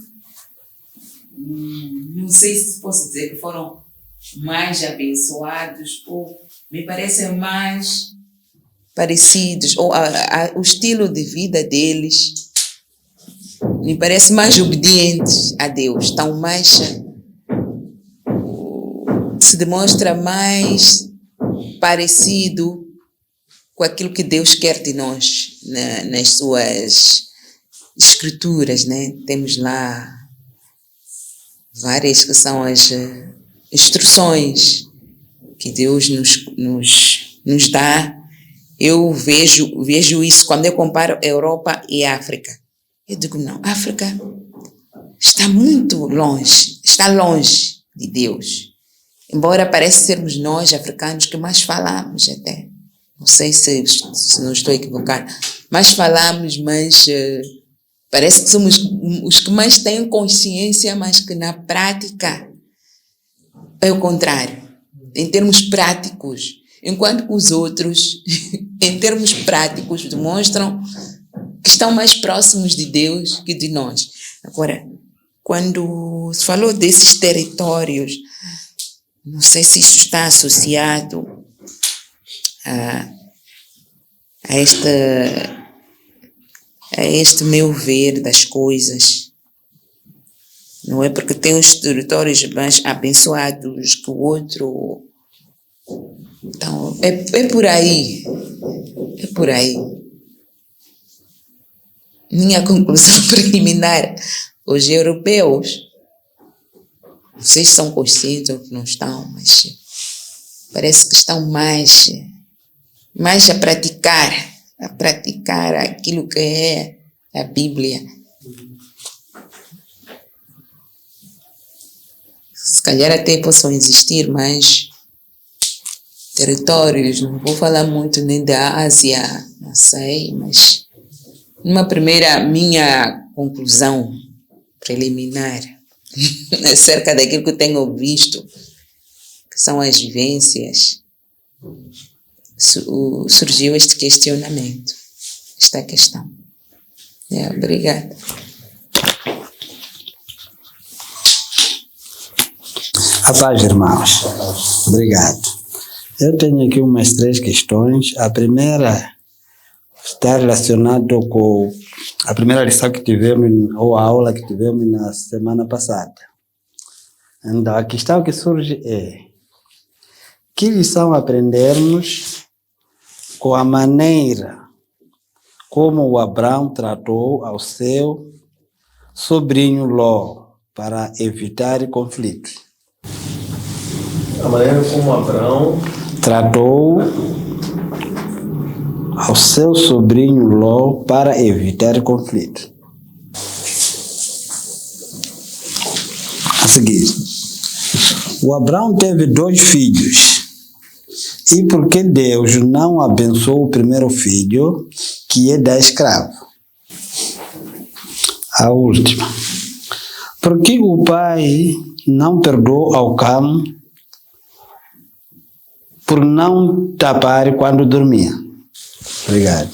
não sei se posso dizer que foram mais abençoados, ou me parecem mais parecidos, ou o estilo de vida deles me parece mais obedientes a Deus, estão mais, se demonstra mais parecido com aquilo que Deus quer de nós, nas suas escrituras, né? Temos lá várias que são as instruções que Deus nos dá. Eu vejo isso quando eu comparo Europa e África. Eu digo, não, África está muito longe, está longe de Deus. Embora pareça sermos nós, africanos, que mais falamos até. Não sei se não estou equivocada. Mais falamos, mas parece que somos os que mais têm consciência, mas que na prática é o contrário, em termos práticos. Enquanto que os outros, em termos práticos, demonstram que estão mais próximos de Deus que de nós. Agora, quando se falou desses territórios, não sei se isso está associado a este meu ver das coisas. Não é porque tem os territórios mais abençoados que o outro. Então, é por aí. É por aí. Minha conclusão preliminar, os europeus, não sei se são conscientes ou não estão, mas parece que estão mais a praticar aquilo que é a Bíblia. Se calhar até possam existir mais territórios, não vou falar muito nem da Ásia, não sei, mas Uma primeira minha conclusão preliminar acerca daquilo que eu tenho visto, que são as vivências, surgiu este questionamento, esta questão. Obrigada. A paz, irmãos. Obrigado. Eu tenho aqui umas 3 questões. A primeira está relacionada com a primeira lição que tivemos, ou a aula que tivemos na semana passada. Então, a questão que surge é: que lição aprendemos com a maneira como o Abraão tratou ao seu sobrinho Ló para evitar conflitos? A maneira como Abraão tratou ao seu sobrinho Ló para evitar conflitos. A seguir, o Abraão teve 2 filhos. E por que Deus não abençoou o primeiro filho, que é da escrava? A última. Por que o pai não perdoou ao cão por não tapar quando dormia? Obrigado.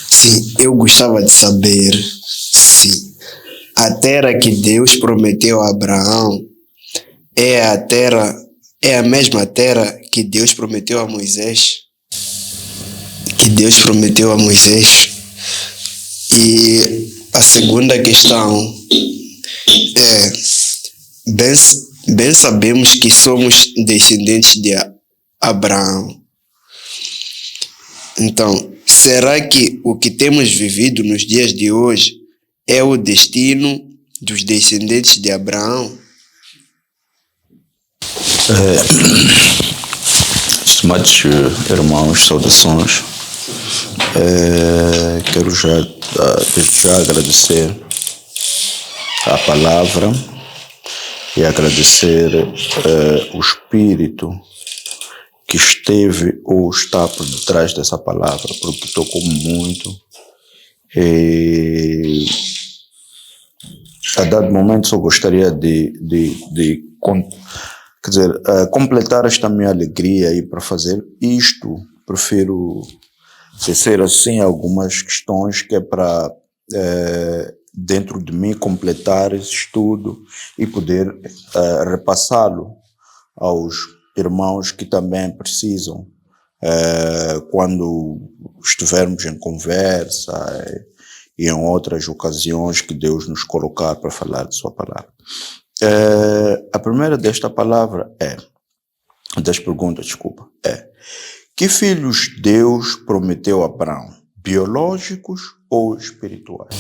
Sim, eu gostava de saber se a terra que Deus prometeu a Abraão é a mesma terra que Deus prometeu a Moisés. E a segunda questão é: bem sabemos que somos descendentes de Abraão. Então, será que o que temos vivido nos dias de hoje é o destino dos descendentes de Abraão? Estimados irmãos, saudações. Quero desde já agradecer a palavra e agradecer o Espírito que esteve ou está por detrás dessa palavra, porque tocou muito. E a dado momento só gostaria de completar esta minha alegria e para fazer isto, prefiro tecer assim algumas questões que é para dentro de mim completar esse estudo e poder repassá-lo aos irmãos que também precisam quando estivermos em conversa e em outras ocasiões que Deus nos colocar para falar de sua palavra. A primeira desta palavra das perguntas, que filhos Deus prometeu a Abraão, biológicos ou espirituais?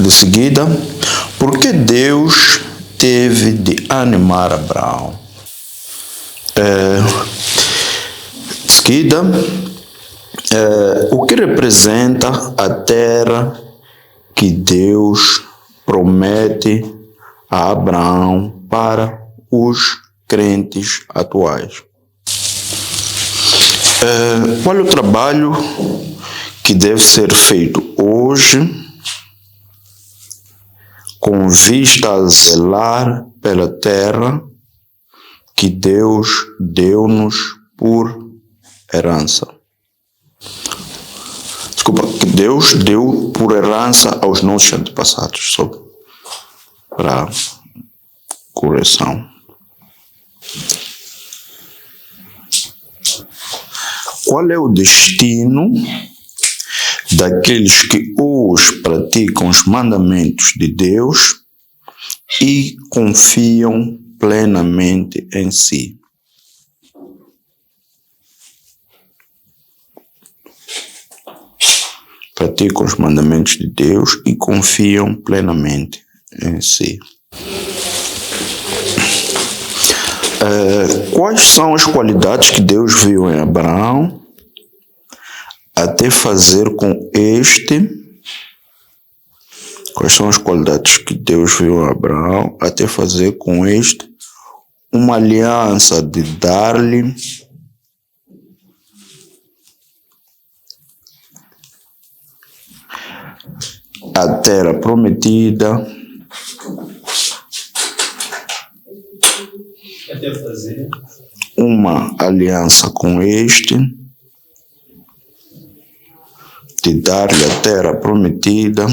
De seguida, por que Deus teve de animar Abraão? De seguida, o que representa a terra que Deus promete a Abraão para os crentes atuais? Qual é o trabalho que deve ser feito hoje com vista a zelar pela terra que Deus deu-nos por herança? Que Deus deu por herança aos nossos antepassados, só para correção. Qual é o destino daqueles que hoje praticam os mandamentos de Deus e confiam plenamente em si? Praticam os mandamentos de Deus e confiam plenamente em si. Quais são as qualidades que Deus viu em Abraão até fazer com este? Quais são as qualidades que Deus viu em Abraão até fazer com este uma aliança de dar-lhe a terra prometida uma aliança com este, de dar-lhe a terra prometida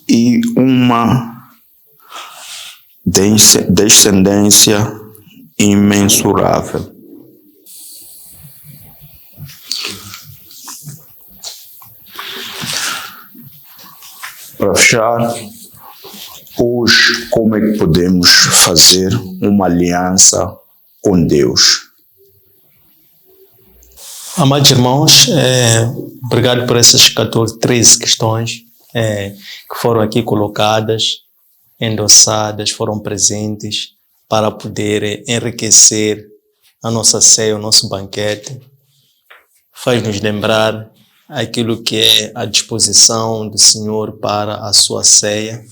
e uma descendência imensurável. Para fechar, hoje, como é que podemos fazer uma aliança com Deus? Amados irmãos, obrigado por essas 13 questões que foram aqui colocadas, endossadas, foram presentes para poder enriquecer a nossa ceia, o nosso banquete. Faz-nos lembrar aquilo que é a disposição do Senhor para a sua ceia,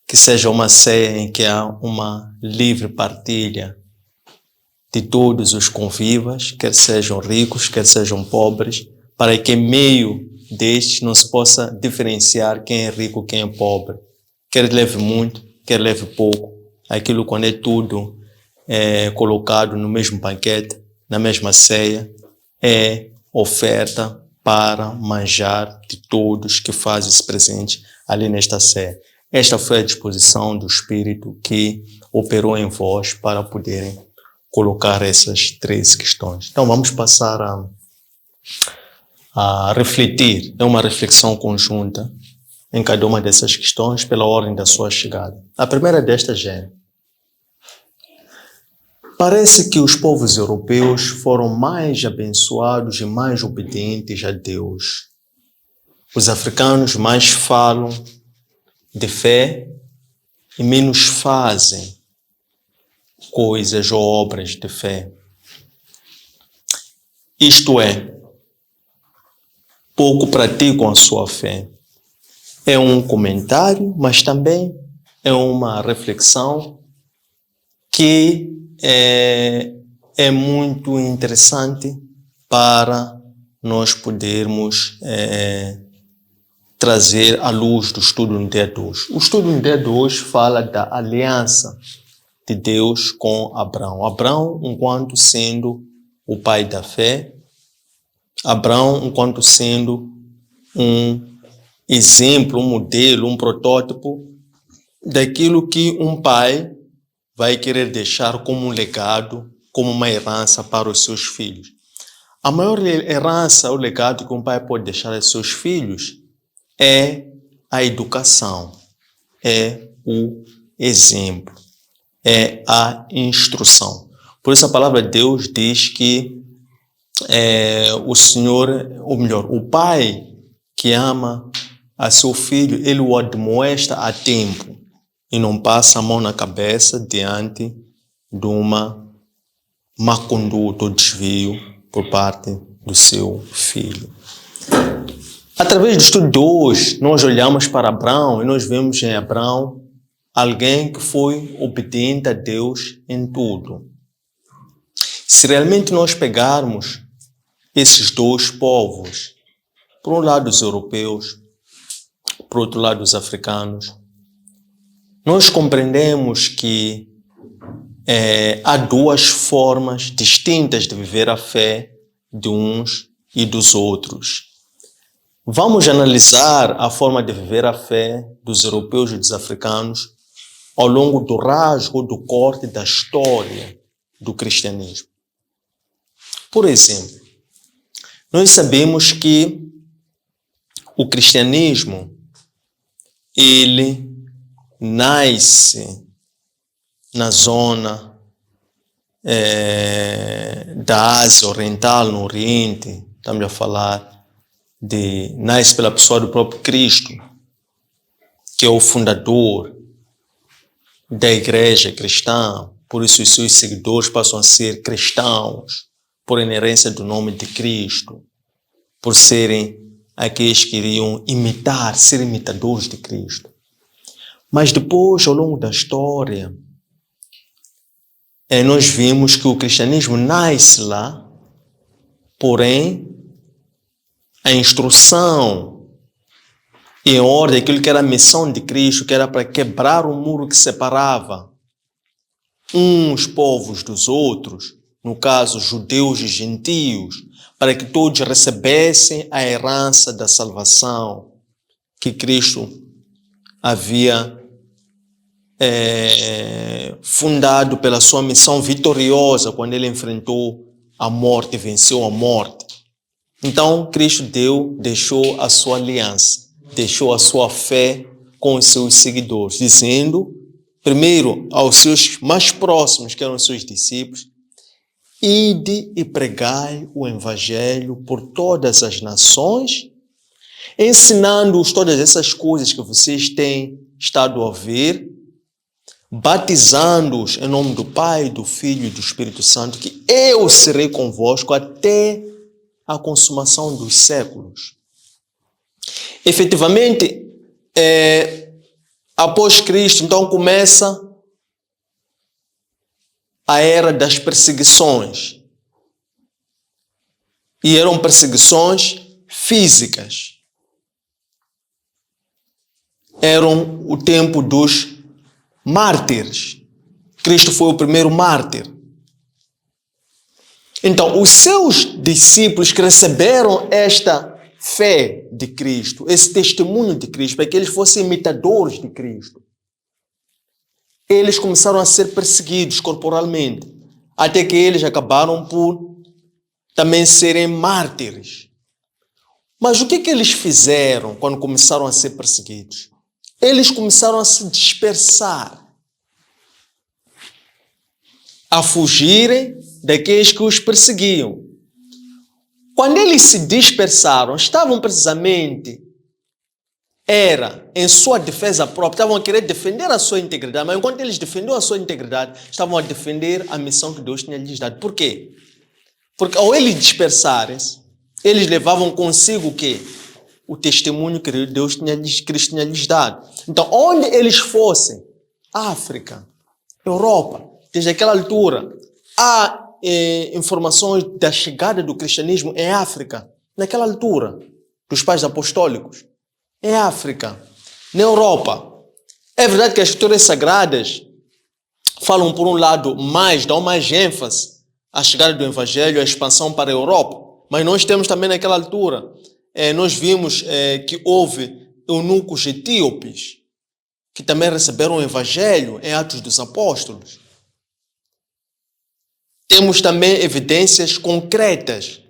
que seja uma ceia em que há uma livre partilha de todos os convivas, quer sejam ricos, quer sejam pobres, para que em meio destes não se possa diferenciar quem é rico, quem é pobre, quer leve muito, quer leve pouco. Aquilo quando é tudo colocado no mesmo banquete, na mesma ceia, é oferta para manjar de todos que fazem esse presente ali nesta ceia. Esta foi a disposição do Espírito que operou em vós para poderem colocar essas 13 questões. Então vamos passar a refletir, é uma reflexão conjunta em cada uma dessas questões pela ordem da sua chegada. A primeira destas é: parece que os povos europeus foram mais abençoados e mais obedientes a Deus. Os africanos mais falam de fé e menos fazem coisas ou obras de fé. Isto é, pouco praticam a sua fé. É um comentário, mas também é uma reflexão que é muito interessante para nós podermos trazer à luz do estudo no dia de hoje. O estudo no dia de hoje fala da aliança de Deus com Abraão. Abraão, enquanto sendo o pai da fé, Abraão, enquanto sendo um exemplo, um modelo, um protótipo daquilo que um pai vai querer deixar como um legado, como uma herança para os seus filhos. A maior herança, o legado que um pai pode deixar aos seus filhos é a educação, é o exemplo, é a instrução. Por isso a palavra de Deus diz que o Senhor, ou melhor, o pai que ama a seu filho, ele o admoesta a tempo e não passa a mão na cabeça diante de uma má conduta ou desvio por parte do seu filho. Através do estudo de hoje, nós olhamos para Abraão e nós vemos em Abraão alguém que foi obediente a Deus em tudo. Se realmente nós pegarmos esses dois povos, por um lado os europeus, por outro lado os africanos, nós compreendemos que há duas formas distintas de viver a fé de uns e dos outros. Vamos analisar a forma de viver a fé dos europeus e dos africanos ao longo do rasgo, do corte da história do cristianismo. Por exemplo, nós sabemos que o cristianismo, ele nasce na zona da Ásia Oriental, no Oriente. Estamos a falar nasce pela pessoa do próprio Cristo, que é o fundador da igreja cristã. Por isso os seus seguidores passam a ser cristãos, por inerência do nome de Cristo, por serem aqueles que iriam imitar, ser imitadores de Cristo. Mas depois, ao longo da história, nós vimos que o cristianismo nasce lá, porém, a instrução em ordem, aquilo que era a missão de Cristo, que era para quebrar o muro que separava uns povos dos outros, no caso judeus e gentios, para que todos recebessem a herança da salvação que Cristo havia fundado pela sua missão vitoriosa quando ele enfrentou a morte, venceu a morte. Então, Cristo deixou a sua aliança, deixou a sua fé com os seus seguidores, dizendo, primeiro, aos seus mais próximos, que eram os seus discípulos, ide e pregai o evangelho por todas as nações, ensinando-os todas essas coisas que vocês têm estado a ouvir, batizando-os em nome do Pai, do Filho e do Espírito Santo, que eu serei convosco até a consumação dos séculos. Efetivamente, após Cristo, então começa a era das perseguições. E eram perseguições físicas. Eram o tempo dos mártires. Cristo foi o primeiro mártir. Então, os seus discípulos que receberam esta fé de Cristo, esse testemunho de Cristo, para que eles fossem imitadores de Cristo, eles começaram a ser perseguidos corporalmente, até que eles acabaram por também serem mártires. Mas o que eles fizeram quando começaram a ser perseguidos? Eles começaram a se dispersar, a fugirem daqueles que os perseguiam. Quando eles se dispersaram, estavam precisamente, em sua defesa própria, estavam a querer defender a sua integridade, mas enquanto eles defendiam a sua integridade, estavam a defender a missão que Deus tinha lhes dado. Por quê? Porque ao eles dispersarem-se, eles levavam consigo o quê? O testemunho que Cristo tinha lhes dado. Então, onde eles fossem, África, Europa, desde aquela altura, há informações da chegada do cristianismo em África, naquela altura, dos pais apostólicos, em África, na Europa. É verdade que as escrituras sagradas falam, por um lado, dão mais ênfase à chegada do Evangelho, à expansão para a Europa, mas nós temos também naquela altura, nós vimos que houve eunucos etíopes que também receberam o Evangelho em Atos dos Apóstolos. Temos também evidências concretas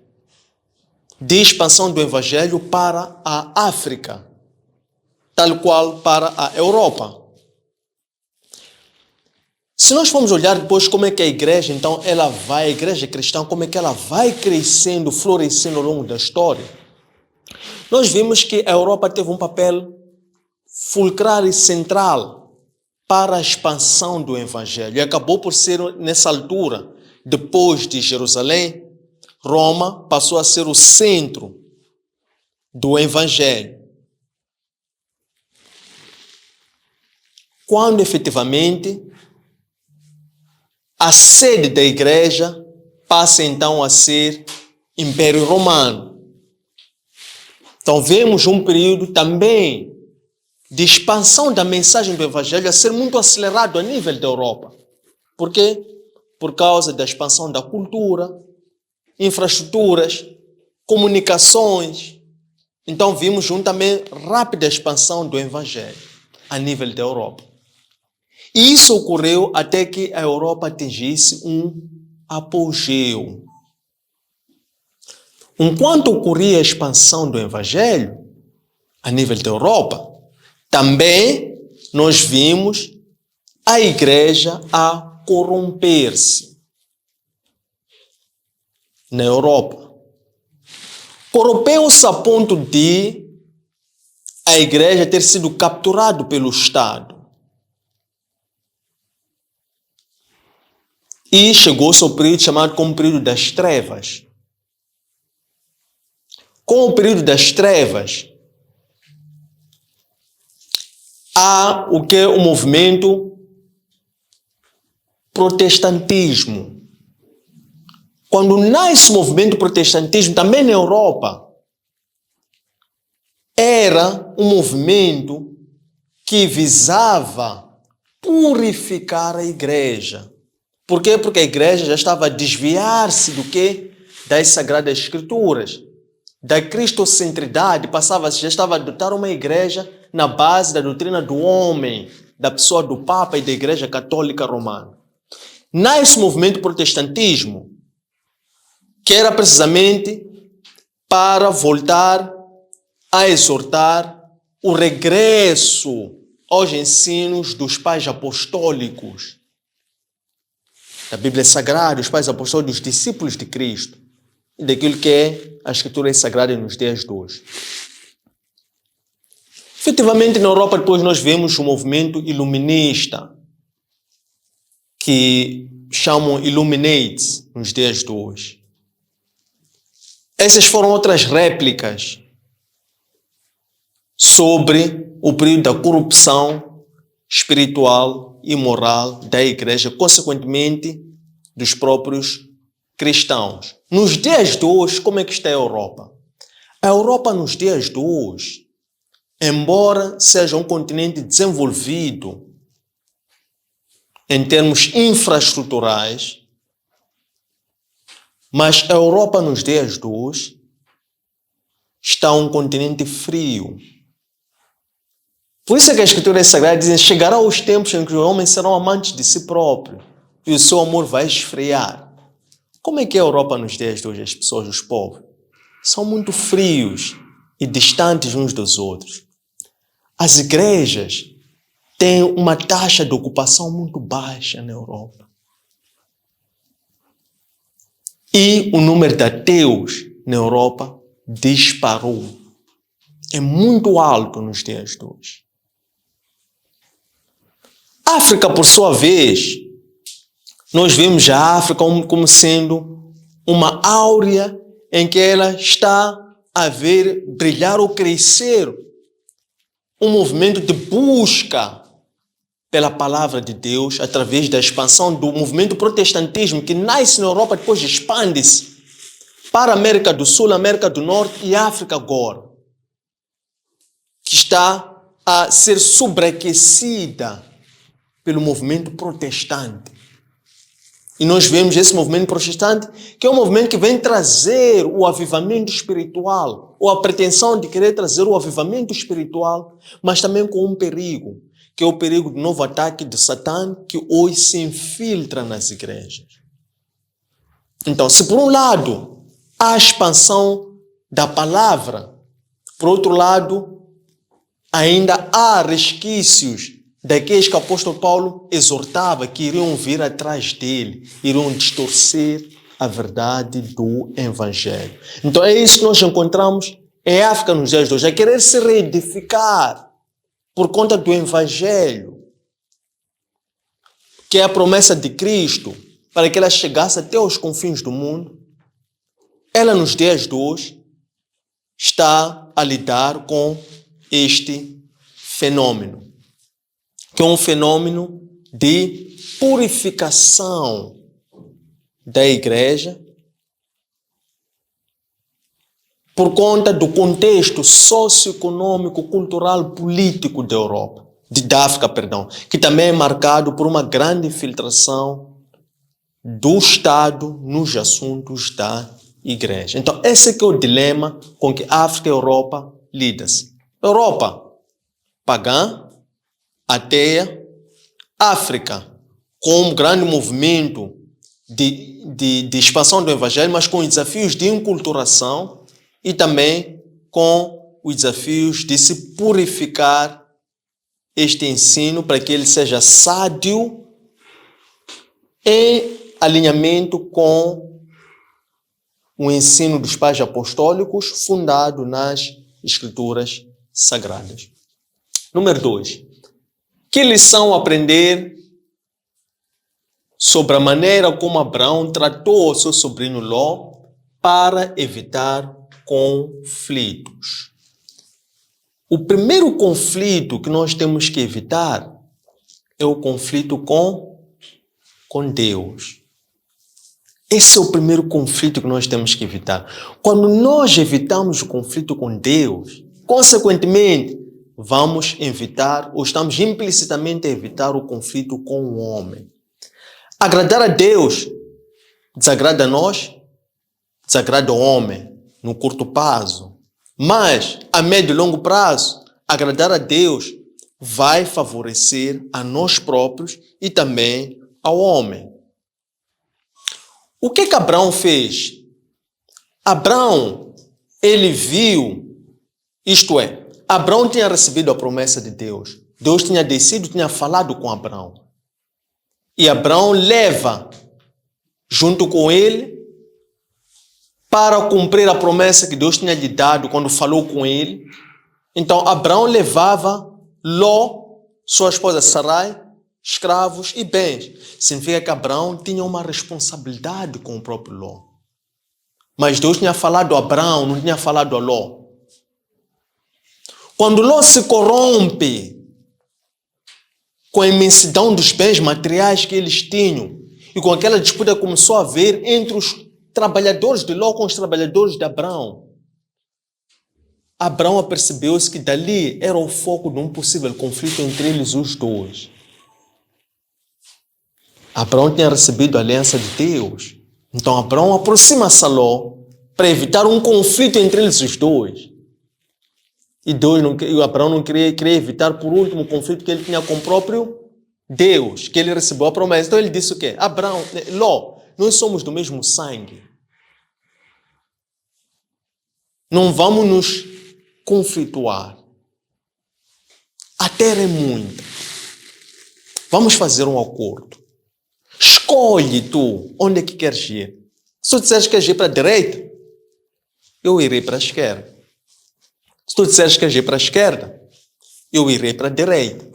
de expansão do Evangelho para a África, tal qual para a Europa. Se nós formos olhar depois como é que a igreja, então, a igreja cristã, como é que ela vai crescendo, florescendo ao longo da história, nós vimos que a Europa teve um papel fulcral e central para a expansão do Evangelho. E acabou por ser, nessa altura, depois de Jerusalém, Roma passou a ser o centro do Evangelho. Quando efetivamente a sede da igreja passa então a ser Império Romano. Então vemos um período também de expansão da mensagem do Evangelho a ser muito acelerado a nível da Europa. Por quê? Por causa da expansão da cultura, infraestruturas, comunicações. Então vimos também rápida expansão do Evangelho a nível da Europa. E isso ocorreu até que a Europa atingisse um apogeu. Enquanto ocorria a expansão do Evangelho a nível da Europa, também nós vimos a igreja a corromper-se na Europa. Corrompeu-se a ponto de a igreja ter sido capturada pelo Estado. E chegou-se ao período chamado como período das trevas. Com o período das trevas, há o que é o movimento protestantismo. Quando nasce o movimento protestantismo, também na Europa, era um movimento que visava purificar a igreja. Por quê? Porque a igreja já estava a desviar-se do quê? Das Sagradas Escrituras. Da cristocentridade, já estava a adotar uma igreja na base da doutrina do homem, da pessoa do Papa e da Igreja Católica Romana. Nasce o movimento protestantismo, que era precisamente para voltar a exortar o regresso aos ensinos dos pais apostólicos da Bíblia Sagrada, os pais apostólicos, dos discípulos de Cristo, e daquilo que é a Escritura Sagrada nos dias de hoje. Efetivamente, na Europa, depois nós vemos o movimento iluminista, que chamam Illuminates nos dias de hoje. Essas foram outras réplicas sobre o período da corrupção espiritual e moral da igreja, consequentemente dos próprios cristãos. Nos dias de hoje, como é que está a Europa? A Europa nos dias de hoje, embora seja um continente desenvolvido em termos infraestruturais, mas a Europa nos dias de hoje está um continente frio. Por isso é que a Escritura Sagrada diz: chegará os tempos em que os homens serão amantes de si próprios e o seu amor vai esfriar. Como é que é a Europa nos dias de hoje? As pessoas, os povos, são muito frios e distantes uns dos outros. As igrejas têm uma taxa de ocupação muito baixa na Europa. E o número de ateus na Europa disparou. É muito alto nos dias de hoje. A África, por sua vez, nós vemos a África como sendo uma áurea em que ela está a ver brilhar ou crescer um movimento de busca pela palavra de Deus através da expansão do movimento protestantismo que nasce na Europa, depois expande-se para a América do Sul, América do Norte e África agora, que está a ser sobreaquecida pelo movimento protestante. E nós vemos esse movimento protestante, que é um movimento que vem trazer o avivamento espiritual, ou a pretensão de querer trazer o avivamento espiritual, mas também com um perigo, que é o perigo do novo ataque de Satã, que hoje se infiltra nas igrejas. Então, se por um lado há a expansão da palavra, por outro lado, ainda há resquícios daqueles que o apóstolo Paulo exortava que iriam vir atrás dele, iriam distorcer a verdade do Evangelho. Então é isso que nós encontramos em África nos dias de hoje, é querer se reedificar por conta do Evangelho, que é a promessa de Cristo para que ela chegasse até os confins do mundo. Ela nos dias de hoje está a lidar com este fenômeno, que é um fenômeno de purificação da igreja por conta do contexto socioeconômico, cultural, político da Europa, da África, que também é marcado por uma grande infiltração do Estado nos assuntos da igreja. Então, esse é o dilema com que a África e a Europa lidam-se. Europa pagã, ateia, África, com um grande movimento de expansão do Evangelho, mas com desafios de enculturação e também com os desafios de se purificar este ensino para que ele seja sádio em alinhamento com o ensino dos pais apostólicos fundado nas Escrituras Sagradas. Número 2. Que lição aprender sobre a maneira como Abraão tratou o seu sobrinho Ló para evitar conflitos? O primeiro conflito que nós temos que evitar é o conflito com Deus. Esse é o primeiro conflito que nós temos que evitar. Quando nós evitamos o conflito com Deus, consequentemente, vamos evitar, ou estamos implicitamente a evitar o conflito com o homem. Agradar a Deus desagrada a nós, desagrada ao homem no curto prazo. Mas, a médio e longo prazo, agradar a Deus vai favorecer a nós próprios e também ao homem. O que Abraão fez? Abraão, ele viu, isto é, Abraão tinha recebido a promessa de Deus. Deus tinha descido, tinha falado com Abraão. E Abraão leva junto com ele para cumprir a promessa que Deus tinha lhe dado quando falou com ele. Então, Abraão levava Ló, sua esposa Sarai, escravos e bens. Significa que Abraão tinha uma responsabilidade com o próprio Ló. Mas Deus tinha falado a Abraão, não tinha falado a Ló. Quando Ló se corrompe com a imensidão dos bens materiais que eles tinham, e com aquela disputa começou a haver entre os trabalhadores de Ló com os trabalhadores de Abraão, Abraão apercebeu-se que dali era o foco de um possível conflito entre eles os dois. Abraão tinha recebido a aliança de Deus. Então Abraão aproxima-se a Ló para evitar um conflito entre eles os dois. E Abraão não queria evitar, por último, o conflito que ele tinha com o próprio Deus, que ele recebeu a promessa. Então ele disse o quê? Abraão, Ló, nós somos do mesmo sangue. Não vamos nos conflituar. A terra é muita. Vamos fazer um acordo. Escolhe tu onde é que queres ir. Se tu disseres que queres ir para a direita, eu irei para a esquerda. Se tu disseres que queres ir para a esquerda, eu irei para a direita.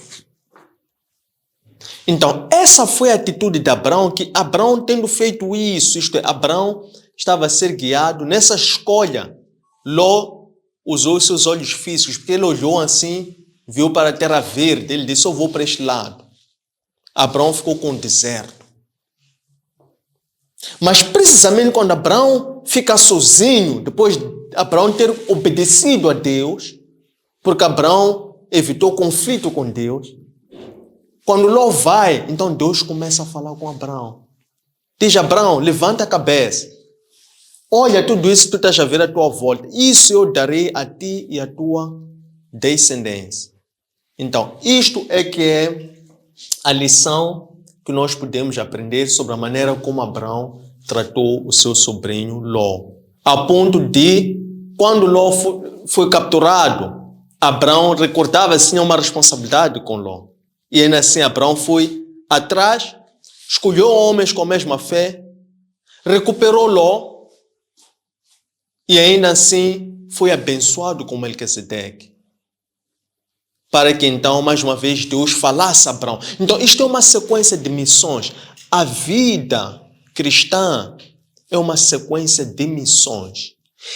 Então, essa foi a atitude de Abraão, que Abraão tendo feito isso, isto é, Abraão estava a ser guiado nessa escolha. Ló usou os seus olhos físicos, porque ele olhou assim, viu para a terra verde, ele disse, eu vou para este lado. Abraão ficou com o deserto. Mas precisamente quando Abraão fica sozinho, depois de Abraão ter obedecido a Deus, porque Abraão evitou conflito com Deus, quando Ló vai, então Deus começa a falar com Abraão. Diz, Abraão, levanta a cabeça. Olha tudo isso que tu estás a ver à tua volta. Isso eu darei a ti e à tua descendência. Então, isto é que é a lição que nós podemos aprender sobre a maneira como Abraão tratou o seu sobrinho Ló. A ponto de, quando Ló foi capturado, Abraão recordava-se, tinha uma responsabilidade com Ló. E ainda assim Abraão foi atrás, escolheu homens com a mesma fé, recuperou Ló e ainda assim foi abençoado com Melquisedeque. Para que então, mais uma vez, Deus falasse a Abraão. Então, isto é uma sequência de missões. A vida cristã é uma sequência de missões.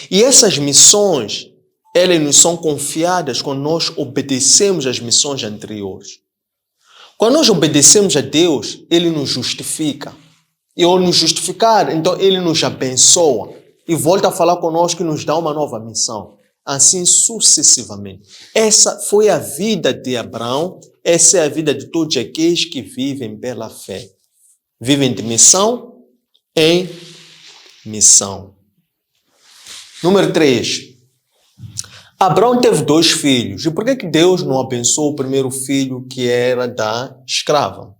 E essas missões, elas nos são confiadas quando nós obedecemos às missões anteriores. Quando nós obedecemos a Deus, Ele nos justifica. E ao nos justificar, então Ele nos abençoa. E volta a falar conosco e nos dá uma nova missão. Assim sucessivamente. Essa foi a vida de Abraão. Essa é a vida de todos aqueles que vivem pela fé. Vivem de missão em missão. Número 3. Abraão teve 2 filhos. E por que Deus não abençoou o primeiro filho, que era da escrava?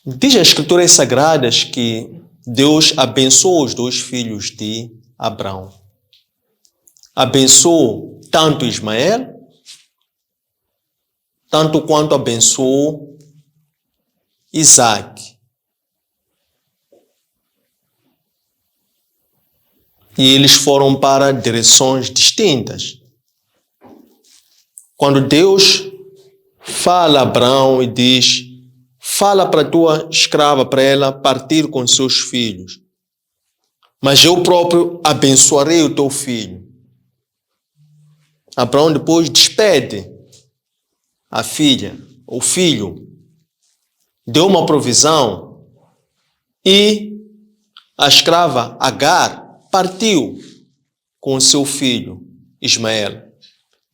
Diz as Escrituras Sagradas que Deus abençoou os 2 filhos de Abraão. Abençoou tanto Ismael, tanto quanto abençoou Isaac. E eles foram para direções distintas. Quando Deus fala a Abraão e diz, fala para a tua escrava, para ela partir com seus filhos, mas eu próprio abençoarei o teu filho. Abraão depois despede a filha, o filho, deu uma provisão e a escrava Agar partiu com o seu filho, Ismael.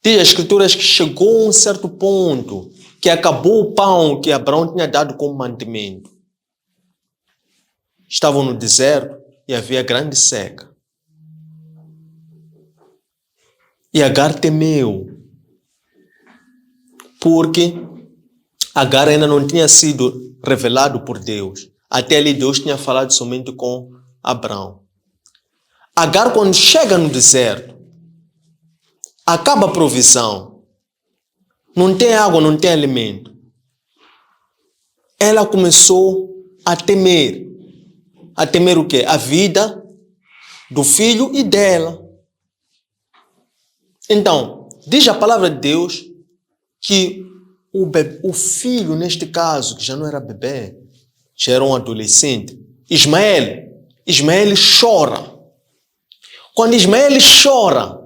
Diz as escrituras que chegou a um certo ponto que acabou o pão que Abraão tinha dado como mantimento. Estavam no deserto e havia grande seca. E Agar temeu, porque Agar ainda não tinha sido revelado por Deus. Até ali Deus tinha falado somente com Abraão. Agar, quando chega no deserto, acaba a provisão. Não tem água, não tem alimento. Ela começou a temer. A temer o quê? A vida do filho e dela. Então, diz a palavra de Deus que o filho, neste caso, que já não era bebê, já era um adolescente, Ismael chora. Quando Ismael chora,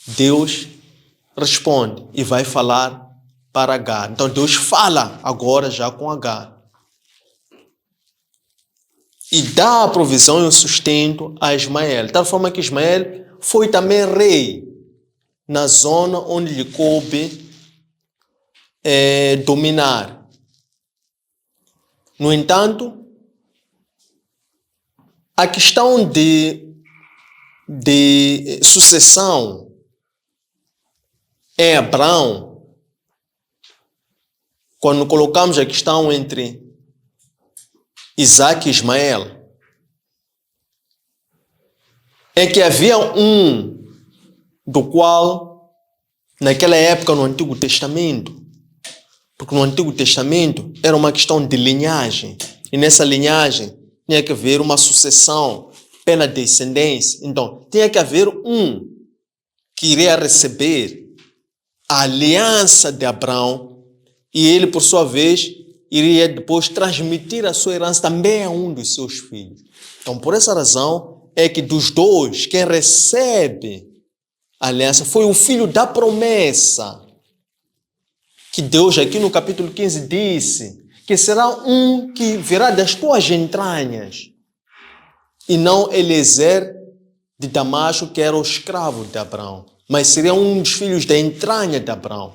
Deus responde e vai falar para Agar. Então Deus fala agora já com Agar. E dá a provisão e o sustento a Ismael. De tal forma que Ismael foi também rei na zona onde lhe coube dominar. No entanto, a questão de sucessão em Abraão, quando colocamos a questão entre Isaac e Ismael, é que havia um do qual, naquela época no Antigo Testamento, porque no Antigo Testamento era uma questão de linhagem, e nessa linhagem tinha que haver uma sucessão pela descendência. Então, tinha que haver um que iria receber a aliança de Abraão, e ele, por sua vez, iria depois transmitir a sua herança também a um dos seus filhos. Então, por essa razão, é que dos dois, quem recebe a aliança foi o filho da promessa, que Deus aqui no capítulo 15 disse que será um que virá das tuas entranhas, e não Eliezer de Damasco, que era o escravo de Abraão, mas seria um dos filhos da entranha de Abraão.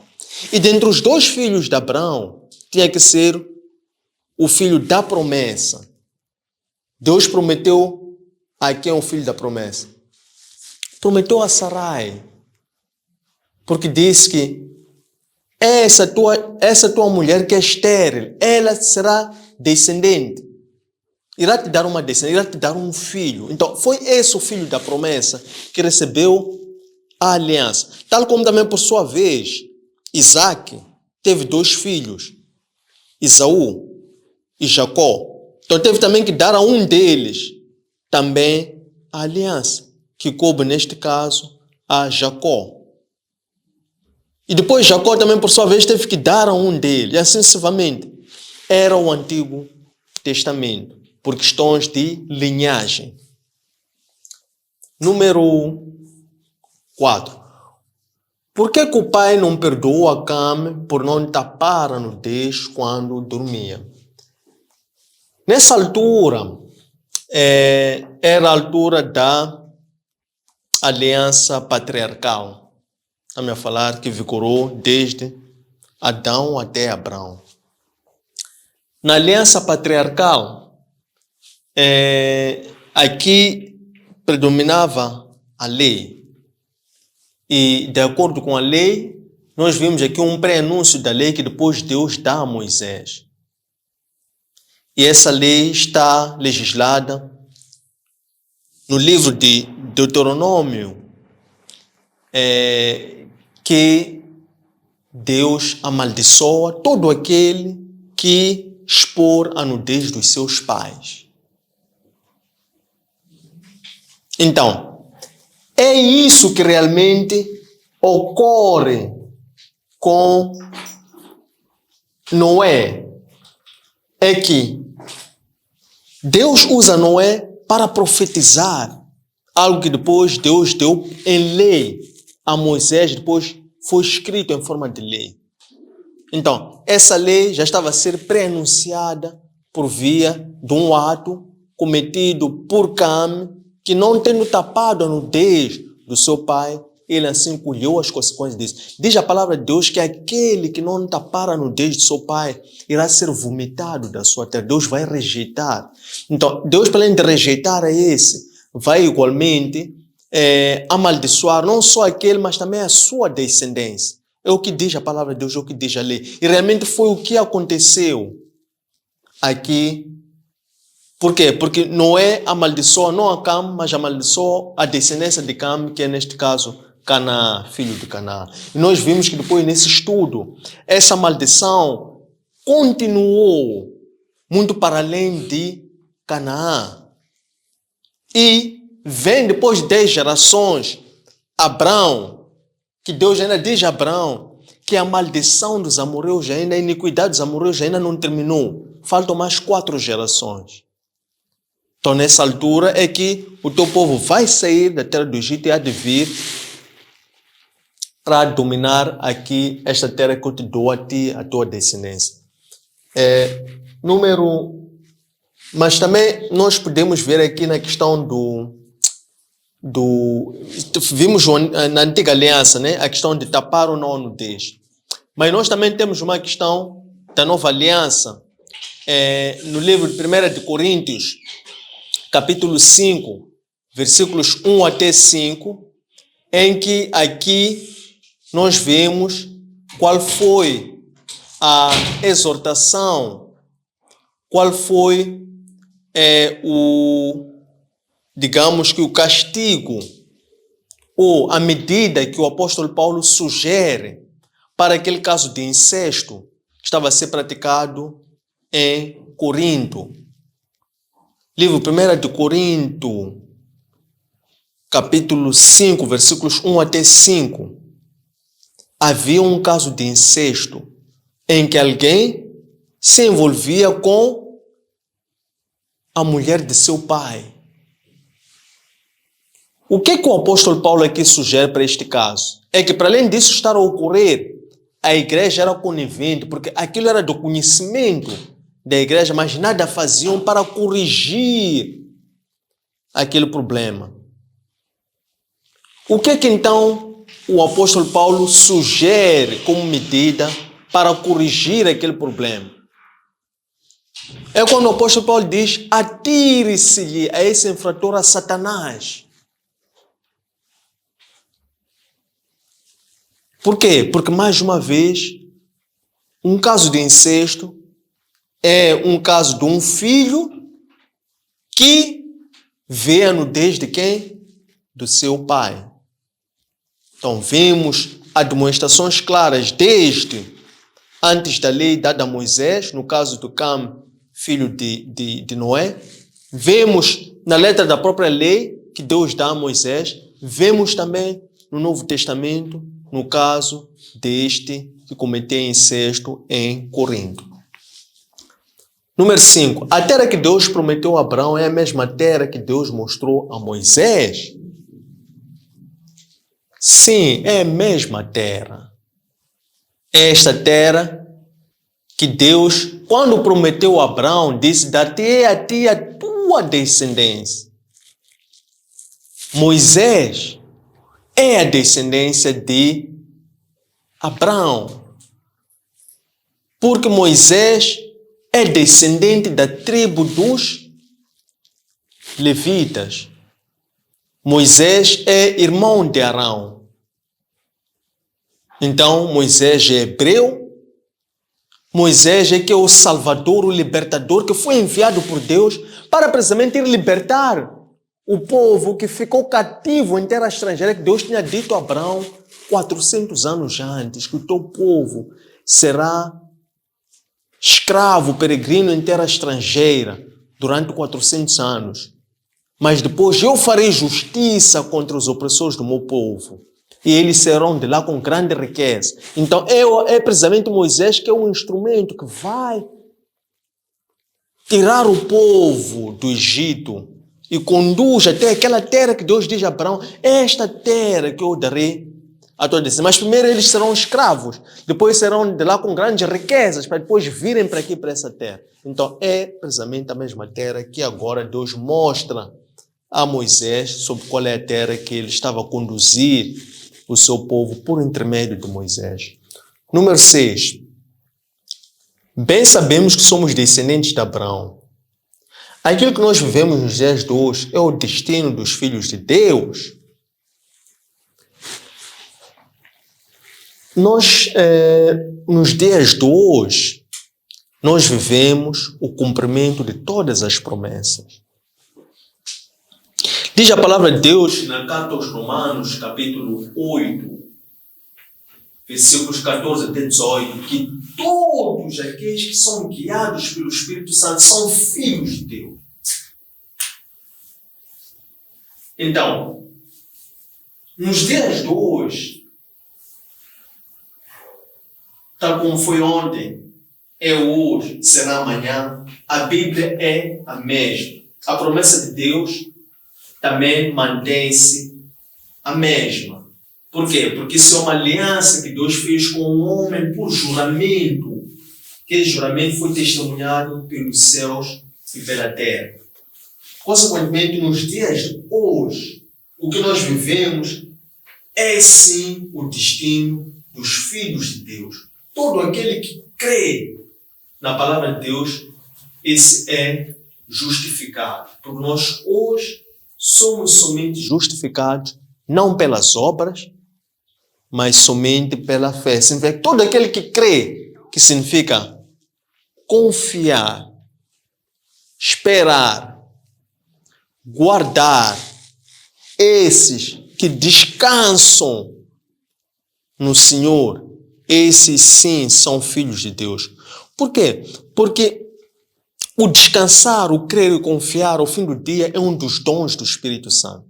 E dentre os dois filhos de Abraão, tinha que ser o filho da promessa. Deus prometeu a quem é o filho da promessa? Prometeu a Sarai, porque disse que essa tua mulher que é estéril, ela será descendente. Irá te dar uma descendente, irá te dar um filho. Então, foi esse o filho da promessa que recebeu a aliança. Tal como também, por sua vez, Isaac teve dois filhos, Esaú e Jacó. Então, teve também que dar a um deles também a aliança, que coube, neste caso, a Jacó. E depois Jacó também, por sua vez, teve que dar a um deles. E assim sucessivamente. Era o Antigo Testamento, por questões de linhagem. Número 4. Por que o pai não perdoou a Cam por não tapar a nudez quando dormia? Nessa altura, era a altura da aliança patriarcal. Estamos a falar que vigorou desde Adão até Abraão. Na aliança patriarcal, aqui predominava a lei. E, de acordo com a lei, nós vimos aqui um pré-anúncio da lei que depois Deus dá a Moisés. E essa lei está legislada no livro de Deuteronômio, que Deus amaldiçoa todo aquele que expor a nudez dos seus pais. Então, é isso que realmente ocorre com Noé. É que Deus usa Noé para profetizar algo que depois Deus deu em lei a Moisés, depois foi escrito em forma de lei. Então, essa lei já estava a ser pré-anunciada por via de um ato cometido por Cam que não tendo tapado a nudez do seu pai, ele assim colheu as consequências disso. Diz a palavra de Deus que aquele que não tapar a nudez de seu pai irá ser vomitado da sua terra. Deus vai rejeitar. Então, Deus, para além de rejeitar a esse, vai igualmente amaldiçoar não só aquele, mas também a sua descendência. É o que diz a palavra de Deus, é o que diz a lei. E realmente foi o que aconteceu aqui. Por quê? Porque Noé amaldiçoou não a Cam, mas amaldiçoou a descendência de Cam, que é neste caso Canaã, filho de Canaã. E nós vimos que depois nesse estudo, essa maldição continuou muito para além de Canaã. E vem depois de 10 gerações, Abrão, que Deus ainda diz a Abrão que a maldição dos amorreus ainda, a iniquidade dos amorreus ainda não terminou. Faltam mais 4 gerações. Então, nessa altura é que o teu povo vai sair da terra do Egito e há de vir para dominar aqui esta terra que eu te dou a ti, a tua descendência. Mas também nós podemos ver aqui na questão vimos na antiga aliança, né? A questão de tapar ou não a nudez. Mas nós também temos uma questão da nova aliança, no livro de 1 de Coríntios, capítulo 5, versículos 1 até 5, em que aqui nós vemos qual foi a exortação, qual foi digamos que o castigo ou a medida que o apóstolo Paulo sugere para aquele caso de incesto que estava a ser praticado em Corinto. Livro 1 de Corinto, capítulo 5, versículos 1 até 5. Havia um caso de incesto em que alguém se envolvia com a mulher de seu pai. O que o apóstolo Paulo aqui sugere para este caso? É que, para além disso estar a ocorrer, a igreja era conivente, porque aquilo era do conhecimento da igreja, mas nada faziam para corrigir aquele problema. O que então o apóstolo Paulo sugere como medida para corrigir aquele problema? É quando o apóstolo Paulo diz: atire-se a esse infrator, a Satanás. Por quê? Porque, mais uma vez, um caso de incesto é um caso de um filho que vê a nudez de quem? Do seu pai. Então, vemos demonstrações claras desde antes da lei dada a Moisés, no caso do Cam, filho de Noé. Vemos na letra da própria lei que Deus dá a Moisés. Vemos também no Novo Testamento, no caso deste que cometeu incesto em Corinto. Número 5. A terra que Deus prometeu a Abraão é a mesma terra que Deus mostrou a Moisés? Sim, é a mesma terra. Esta terra que Deus, quando prometeu a Abraão, disse: dar-te a ti a tua descendência. Moisés é a descendência de Abraão. Porque Moisés é descendente da tribo dos levitas. Moisés é irmão de Arão. Então, Moisés é hebreu. Moisés é que é o salvador, o libertador, que foi enviado por Deus para precisamente ir libertar o povo que ficou cativo em terra estrangeira, que Deus tinha dito a Abraão 400 anos antes, que o teu povo será escravo, peregrino em terra estrangeira durante 400 anos. Mas depois eu farei justiça contra os opressores do meu povo. E eles serão de lá com grande riqueza. Então é precisamente Moisés que é o instrumento que vai tirar o povo do Egito e conduz até aquela terra que Deus diz a Abraão: esta terra que eu darei a tua descendência. Mas primeiro eles serão escravos, depois serão de lá com grandes riquezas, para depois virem para aqui, para essa terra. Então é precisamente a mesma terra que agora Deus mostra a Moisés sobre qual é a terra que ele estava a conduzir o seu povo por intermédio de Moisés. Número 6. Bem sabemos que somos descendentes de Abraão. Aquilo que nós vivemos nos dias de hoje é o destino dos filhos de Deus. Nós, nos dias de hoje, nós vivemos o cumprimento de todas as promessas. Diz a palavra de Deus na carta aos Romanos, capítulo 8, versículos 14 até 18, que todos aqueles que são guiados pelo Espírito Santo são filhos de Deus. Então, nos dias de hoje, tal como foi ontem, é hoje, será amanhã, a Bíblia é a mesma. A promessa de Deus também mantém-se a mesma. Por quê? Porque isso é uma aliança que Deus fez com o homem por juramento. Que juramento foi testemunhado pelos céus e pela terra. Consequentemente, nos dias de hoje, o que nós vivemos é sim o destino dos filhos de Deus. Todo aquele que crê na palavra de Deus, esse é justificado. Porque nós hoje somos somente justificados, não pelas obras, mas somente pela fé. Significa todo aquele que crê, que significa confiar, esperar, guardar, esses que descansam no Senhor, esses sim são filhos de Deus. Por quê? Porque o descansar, o crer e confiar ao fim do dia é um dos dons do Espírito Santo.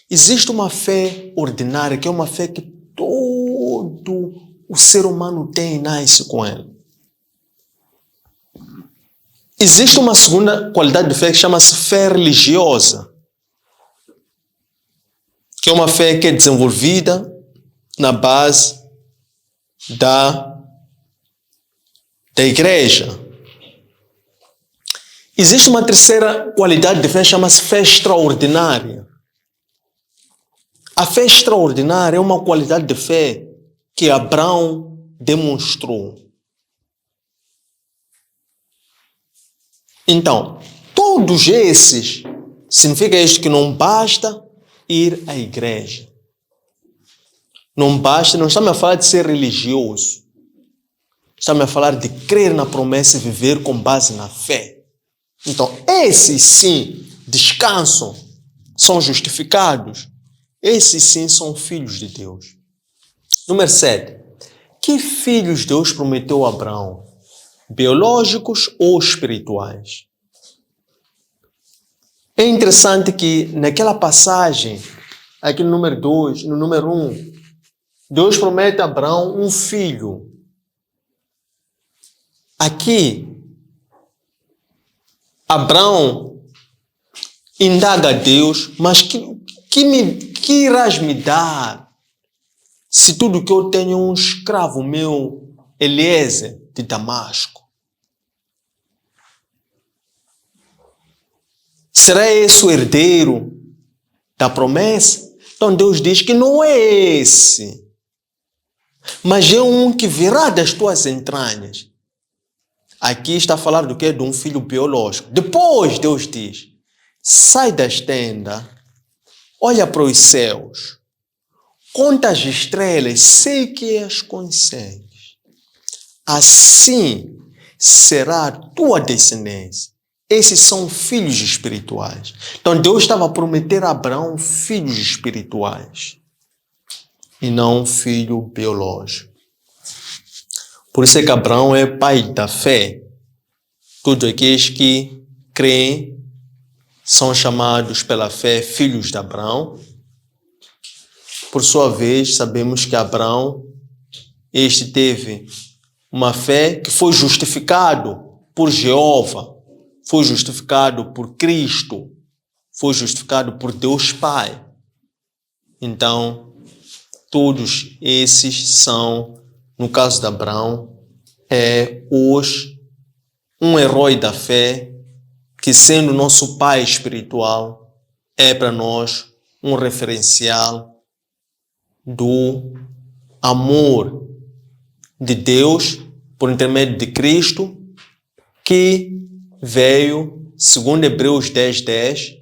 Existe uma fé ordinária, que é uma fé que todo o ser humano tem e nasce com ela. Existe uma segunda qualidade de fé que chama-se fé religiosa, que é uma fé que é desenvolvida na base da igreja. Existe uma terceira qualidade de fé que chama-se fé extraordinária. A fé extraordinária é uma qualidade de fé que Abraão demonstrou. Então, todos esses, significa isto que não basta ir à igreja. Não basta, não estamos a falar de ser religioso. Estamos a falar de crer na promessa e viver com base na fé. Então, esses sim descansam, são justificados. Esses sim são filhos de Deus. Número 7. Que filhos Deus prometeu a Abraão? Biológicos ou espirituais? É interessante que naquela passagem, aqui no número 2, no número 1, Deus promete a Abraão um filho. Aqui, Abraão indaga a Deus, mas que irás me dar se tudo que eu tenho é um escravo meu, Eliezer, de Damasco? Será esse o herdeiro da promessa? Então Deus diz que não é esse, mas é um que virá das tuas entranhas. Aqui está a falar do quê? De um filho biológico. Depois Deus diz, sai das tendas, olha para os céus, conta as estrelas, sei que as consegues. Assim será a tua descendência. Esses são filhos espirituais. Então Deus estava a prometer a Abraão filhos espirituais e não filho biológico. Por isso é que Abraão é pai da fé. Todos aqueles que creem são chamados pela fé filhos de Abraão. Por sua vez, sabemos que Abraão, este teve uma fé que foi justificado por Jeová, foi justificado por Cristo, foi justificado por Deus Pai. Então, todos esses são, no caso de Abraão, hoje um herói da fé que, sendo nosso pai espiritual, é para nós um referencial do amor de Deus por intermédio de Cristo, que veio, segundo Hebreus 10:10,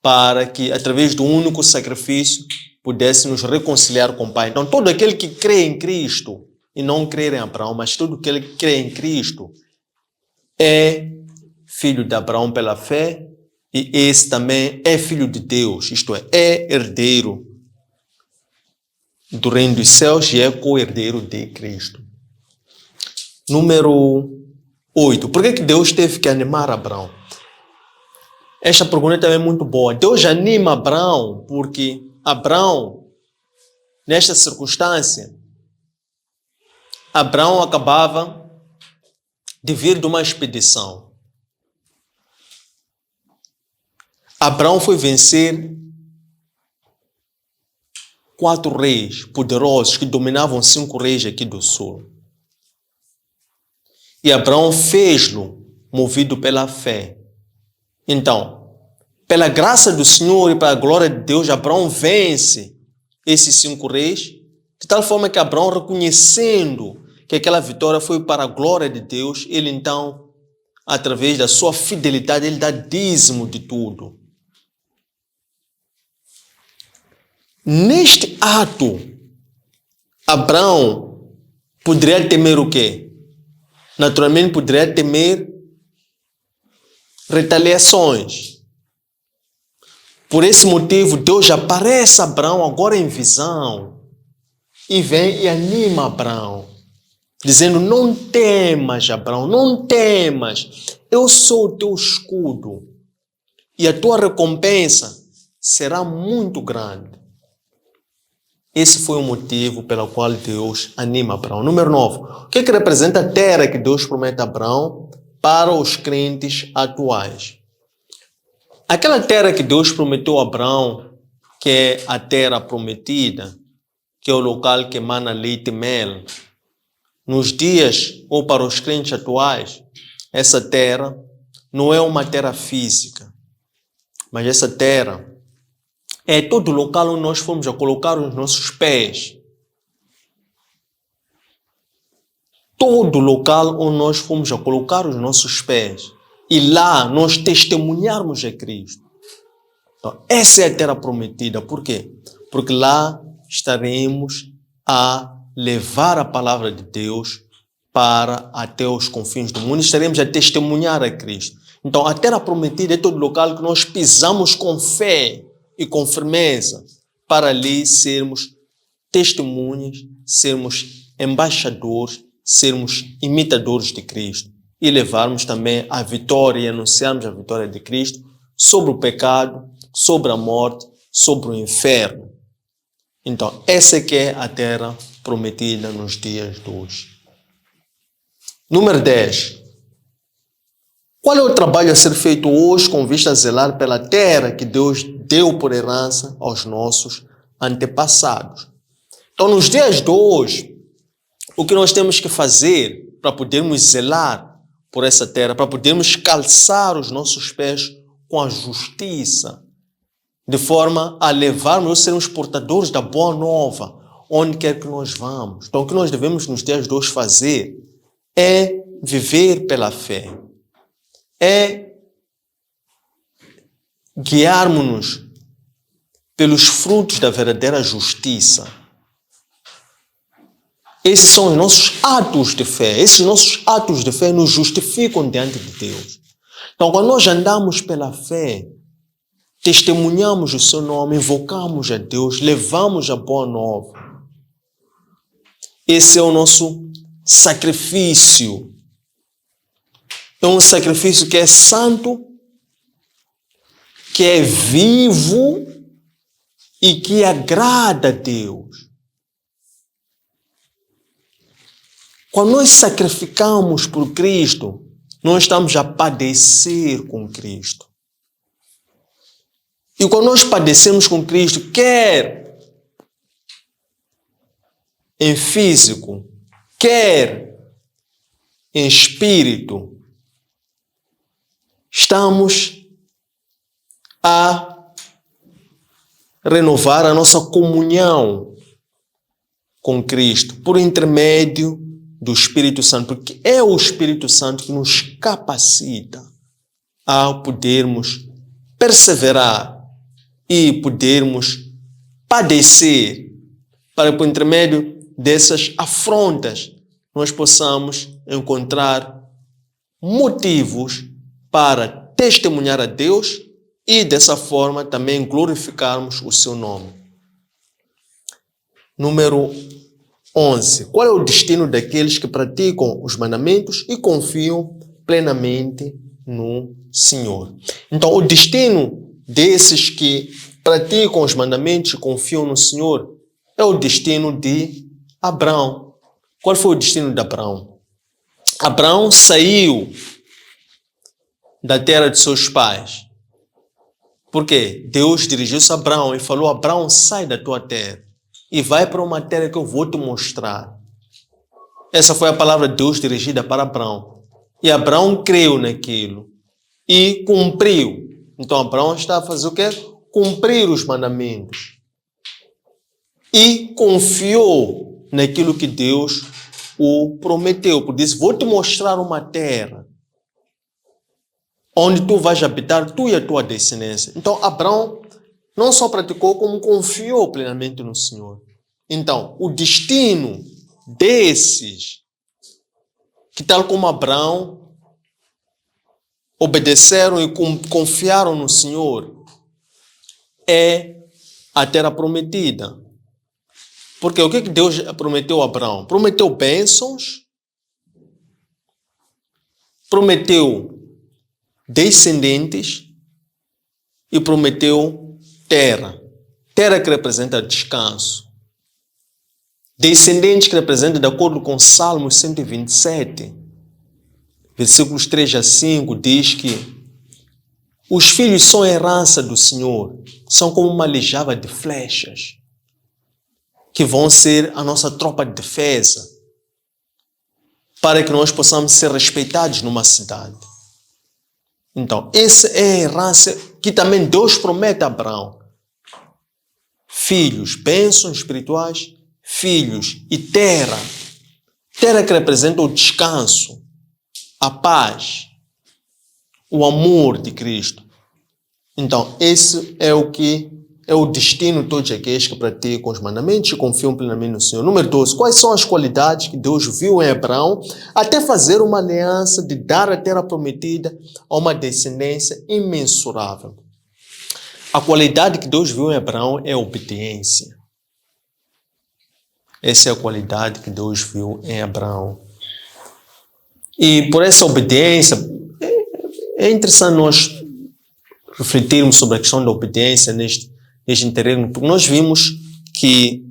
para que, através do único sacrifício, pudesse nos reconciliar com o Pai. Então, todo aquele que crê em Cristo, e não crê em Abraão, mas todo aquele que crê em Cristo, é filho de Abraão pela fé, e esse também é filho de Deus, isto é herdeiro do reino dos céus e é co-herdeiro de Cristo. Número 8. Por que Deus teve que animar Abraão? Esta pergunta também é muito boa. Deus anima Abraão porque Abraão, nesta circunstância, Abraão acabava de vir de uma expedição. Abraão foi vencer 4 reis poderosos que dominavam 5 reis aqui do sul. E Abraão fez-lo movido pela fé. Então, pela graça do Senhor e pela glória de Deus, Abraão vence esses 5 reis, de tal forma que Abraão, reconhecendo que aquela vitória foi para a glória de Deus, ele então, através da sua fidelidade, ele dá dízimo de tudo. Neste ato, Abraão poderia temer o quê? Naturalmente poderia temer retaliações. Por esse motivo, Deus aparece a Abraão agora em visão e vem e anima Abraão, dizendo: não temas, Abraão, não temas, eu sou o teu escudo e a tua recompensa será muito grande. Esse foi o motivo pelo qual Deus anima Abraão. Número 9. O que representa a terra que Deus promete a Abraão para os crentes atuais? Aquela terra que Deus prometeu a Abraão, que é a terra prometida, que é o local que emana leite e mel, nos dias ou para os crentes atuais, essa terra não é uma terra física, mas essa terra é todo o local onde nós fomos a colocar os nossos pés. Todo o local onde nós fomos a colocar os nossos pés. E lá nós testemunharmos a Cristo. Então, essa é a terra prometida. Por quê? Porque lá estaremos a levar a palavra de Deus para até os confins do mundo. Estaremos a testemunhar a Cristo. Então, a terra prometida é todo local que nós pisamos com fé e com firmeza para ali sermos testemunhas, sermos embaixadores, sermos imitadores de Cristo e levarmos também a vitória e anunciarmos a vitória de Cristo sobre o pecado, sobre a morte, sobre o inferno. Então, essa que é a terra prometida nos dias de hoje. Número 10. Qual é o trabalho a ser feito hoje com vista a zelar pela terra que Deus deu por herança aos nossos antepassados? Então, nos dias de hoje, o que nós temos que fazer para podermos zelar por essa terra, para podermos calçar os nossos pés com a justiça, de forma a levarmos, a sermos portadores da boa nova, onde quer que nós vamos. Então, o que nós devemos nos dias de hoje fazer é viver pela fé, é guiarmos-nos pelos frutos da verdadeira justiça. Esses são os nossos atos de fé. Esses nossos atos de fé nos justificam diante de Deus. Então, quando nós andamos pela fé, testemunhamos o seu nome, invocamos a Deus, levamos a boa nova. Esse é o nosso sacrifício. É um sacrifício que é santo, que é vivo e que agrada a Deus. Quando nós sacrificamos por Cristo, nós estamos a padecer com Cristo. E quando nós padecemos com Cristo, quer em físico, quer em espírito, estamos a renovar a nossa comunhão com Cristo por intermédio do Espírito Santo, porque é o Espírito Santo que nos capacita a podermos perseverar e podermos padecer, para por intermédio dessas afrontas nós possamos encontrar motivos para testemunhar a Deus e dessa forma também glorificarmos o seu nome. Número 11. Qual é o destino daqueles que praticam os mandamentos e confiam plenamente no Senhor? Então, o destino desses que praticam os mandamentos e confiam no Senhor é o destino de Abraão. Qual foi o destino de Abraão? Abraão saiu da terra de seus pais. Por quê? Deus dirigiu-se a Abraão e falou: Abraão, sai da tua terra e vai para uma terra que eu vou te mostrar. Essa foi a palavra de Deus dirigida para Abraão. E Abraão creu naquilo e cumpriu. Então Abraão está a fazer o quê? Cumprir os mandamentos. E confiou naquilo que Deus o prometeu. Por isso, vou te mostrar uma terra onde tu vais habitar, tu e a tua descendência. Então Abraão não só praticou, como confiou plenamente no Senhor. Então, o destino desses que, tal como Abraão, obedeceram e confiaram no Senhor, é a terra prometida. Porque o que Deus prometeu a Abraão? Prometeu bênçãos, prometeu descendentes e prometeu terra. Terra que representa descanso. Descendentes que representa, de acordo com Salmos 127, versículos 3 a 5, diz que os filhos são a herança do Senhor, são como uma aljava de flechas, que vão ser a nossa tropa de defesa, para que nós possamos ser respeitados numa cidade. Então, essa é a herança que também Deus promete a Abraão. Filhos, bênçãos espirituais, filhos e terra. Terra que representa o descanso, a paz, o amor de Cristo. Então, esse é o que é o destino de todos aqueles que praticam os mandamentos e confiam plenamente no Senhor. Número 12. Quais são as qualidades que Deus viu em Abraão até fazer uma aliança de dar a terra prometida a uma descendência imensurável? A qualidade que Deus viu em Abraão é a obediência. Essa é a qualidade que Deus viu em Abraão. E por essa obediência, é interessante nós refletirmos sobre a questão da obediência neste interregno, porque nós vimos que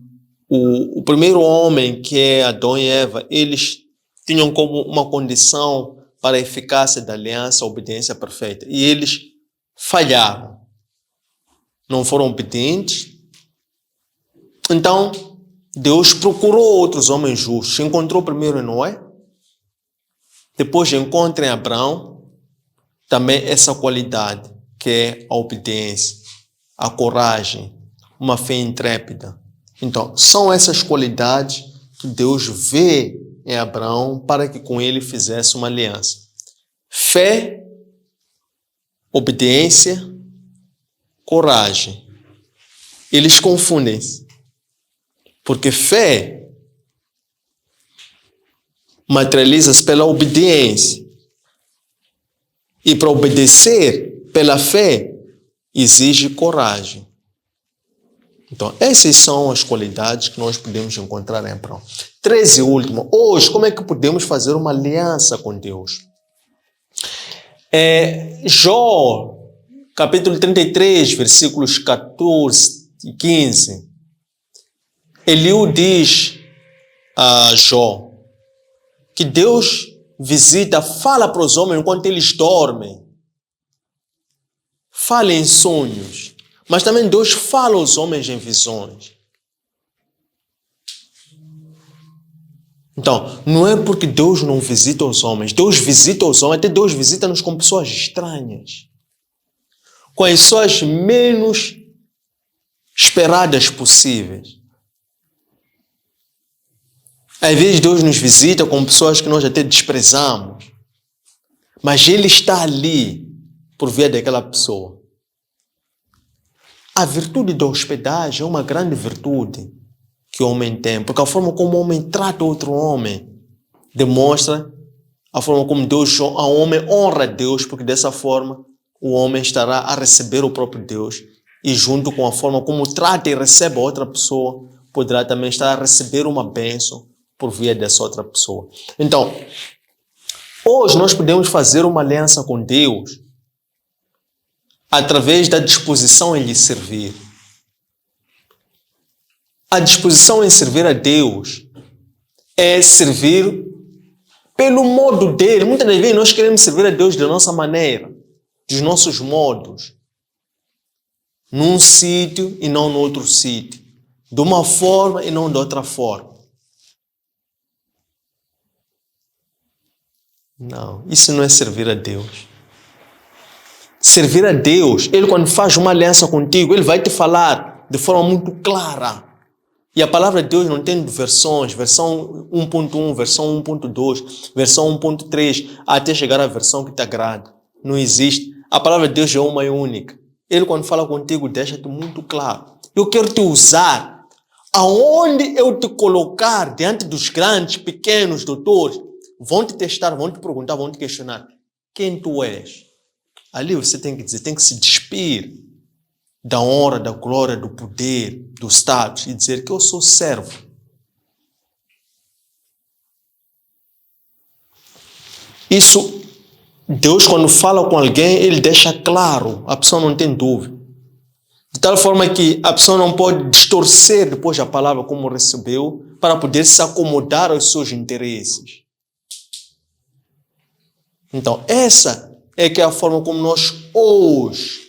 o primeiro homem, que é Adão e Eva, eles tinham como uma condição para a eficácia da aliança a obediência perfeita. E eles falharam. Não foram obedientes. Então, Deus procurou outros homens justos. Encontrou primeiro em Noé. Depois encontra em Abraão também essa qualidade, que é a obediência, a coragem, uma fé intrépida. Então, são essas qualidades que Deus vê em Abraão para que com ele fizesse uma aliança. Fé, obediência, coragem. Eles confundem-se. Porque fé materializa-se pela obediência. E para obedecer pela fé, exige coragem. Então, essas são as qualidades que nós podemos encontrar em Abraão. 13 e último. Hoje, como é que podemos fazer uma aliança com Deus? Jó, capítulo 33, versículos 14 e 15. Eliú diz a Jó que Deus visita, fala para os homens enquanto eles dormem. Fala em sonhos. Mas também Deus fala aos homens em visões. Então, não é porque Deus não visita os homens. Deus visita os homens, até Deus visita-nos com pessoas estranhas. Com as pessoas menos esperadas possíveis. Às vezes Deus nos visita com pessoas que nós até desprezamos, mas Ele está ali por via daquela pessoa. A virtude da hospedagem é uma grande virtude que o homem tem, porque a forma como o homem trata outro homem demonstra a forma como o homem honra a Deus, porque dessa forma o homem estará a receber o próprio Deus e junto com a forma como trata e recebe a outra pessoa, poderá também estar a receber uma bênção por via dessa outra pessoa. Então, hoje nós podemos fazer uma aliança com Deus através da disposição em lhe servir. A disposição em servir a Deus é servir pelo modo dele. Muitas das vezes nós queremos servir a Deus da nossa maneira, dos nossos modos, num sítio e não no outro sítio, de uma forma e não de outra forma. Não, isso não é servir a Deus. Servir a Deus, Ele quando faz uma aliança contigo, Ele vai te falar de forma muito clara. E a palavra de Deus não tem versões, versão 1.1, versão 1.2, versão 1.3, até chegar à versão que te agrada. Não existe. A palavra de Deus é uma e única. Ele quando fala contigo, deixa-te muito claro. Eu quero te usar. Aonde eu te colocar diante dos grandes, pequenos, doutores, vão te testar, vão te perguntar, vão te questionar. Quem tu és? Ali você tem que dizer, tem que se despir da honra, da glória, do poder, do status e dizer que eu sou servo. Isso, Deus quando fala com alguém, Ele deixa claro, a pessoa não tem dúvida. De tal forma que a pessoa não pode distorcer depois a palavra como recebeu para poder se acomodar aos seus interesses. Então, essa é que é a forma como nós hoje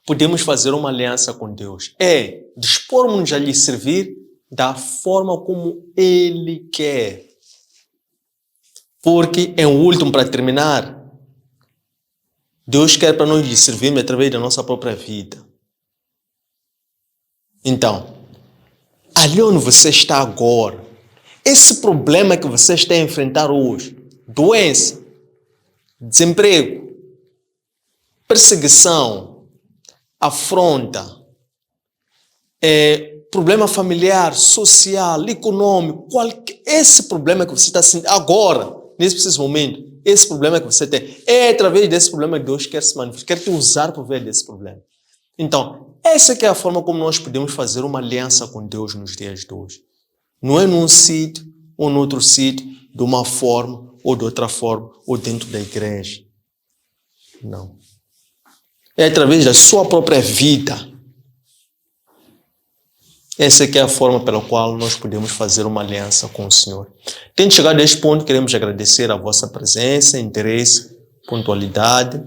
podemos fazer uma aliança com Deus. É dispormos-nos a lhe servir da forma como Ele quer. Porque, em último, para terminar, Deus quer para nós lhe servirmos através da nossa própria vida. Então, ali onde você está agora, esse problema que você está a enfrentar hoje, doença, desemprego, perseguição, afronta, problema familiar, social, econômico, esse problema que você está sentindo agora, nesse preciso momento, esse problema que você tem, é através desse problema que Deus quer se manifestar, quer te usar por ver desse problema. Então, essa que é a forma como nós podemos fazer uma aliança com Deus nos dias de hoje. Não é num sítio ou no outro sítio, de uma forma ou de outra forma, ou dentro da igreja. Não. É através da sua própria vida. Essa que é a forma pela qual nós podemos fazer uma aliança com o Senhor. Tendo chegado a este ponto, queremos agradecer a vossa presença, interesse, pontualidade.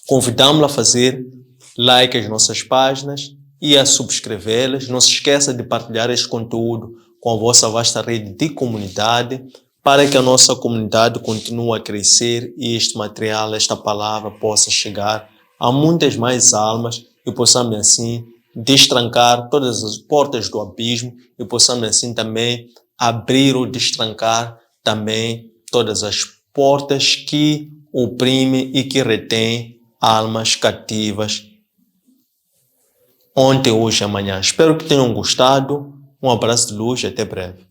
Convidamos-la a fazer like às nossas páginas e a subscrevê-las. Não se esqueça de partilhar este conteúdo com a vossa vasta rede de comunidade, para que a nossa comunidade continue a crescer e este material, esta palavra possa chegar a muitas mais almas e possamos assim destrancar todas as portas do abismo e possamos assim também abrir ou destrancar também todas as portas que oprimem e que retêm almas cativas ontem, hoje e amanhã. Espero que tenham gostado. Um abraço de luz e até breve.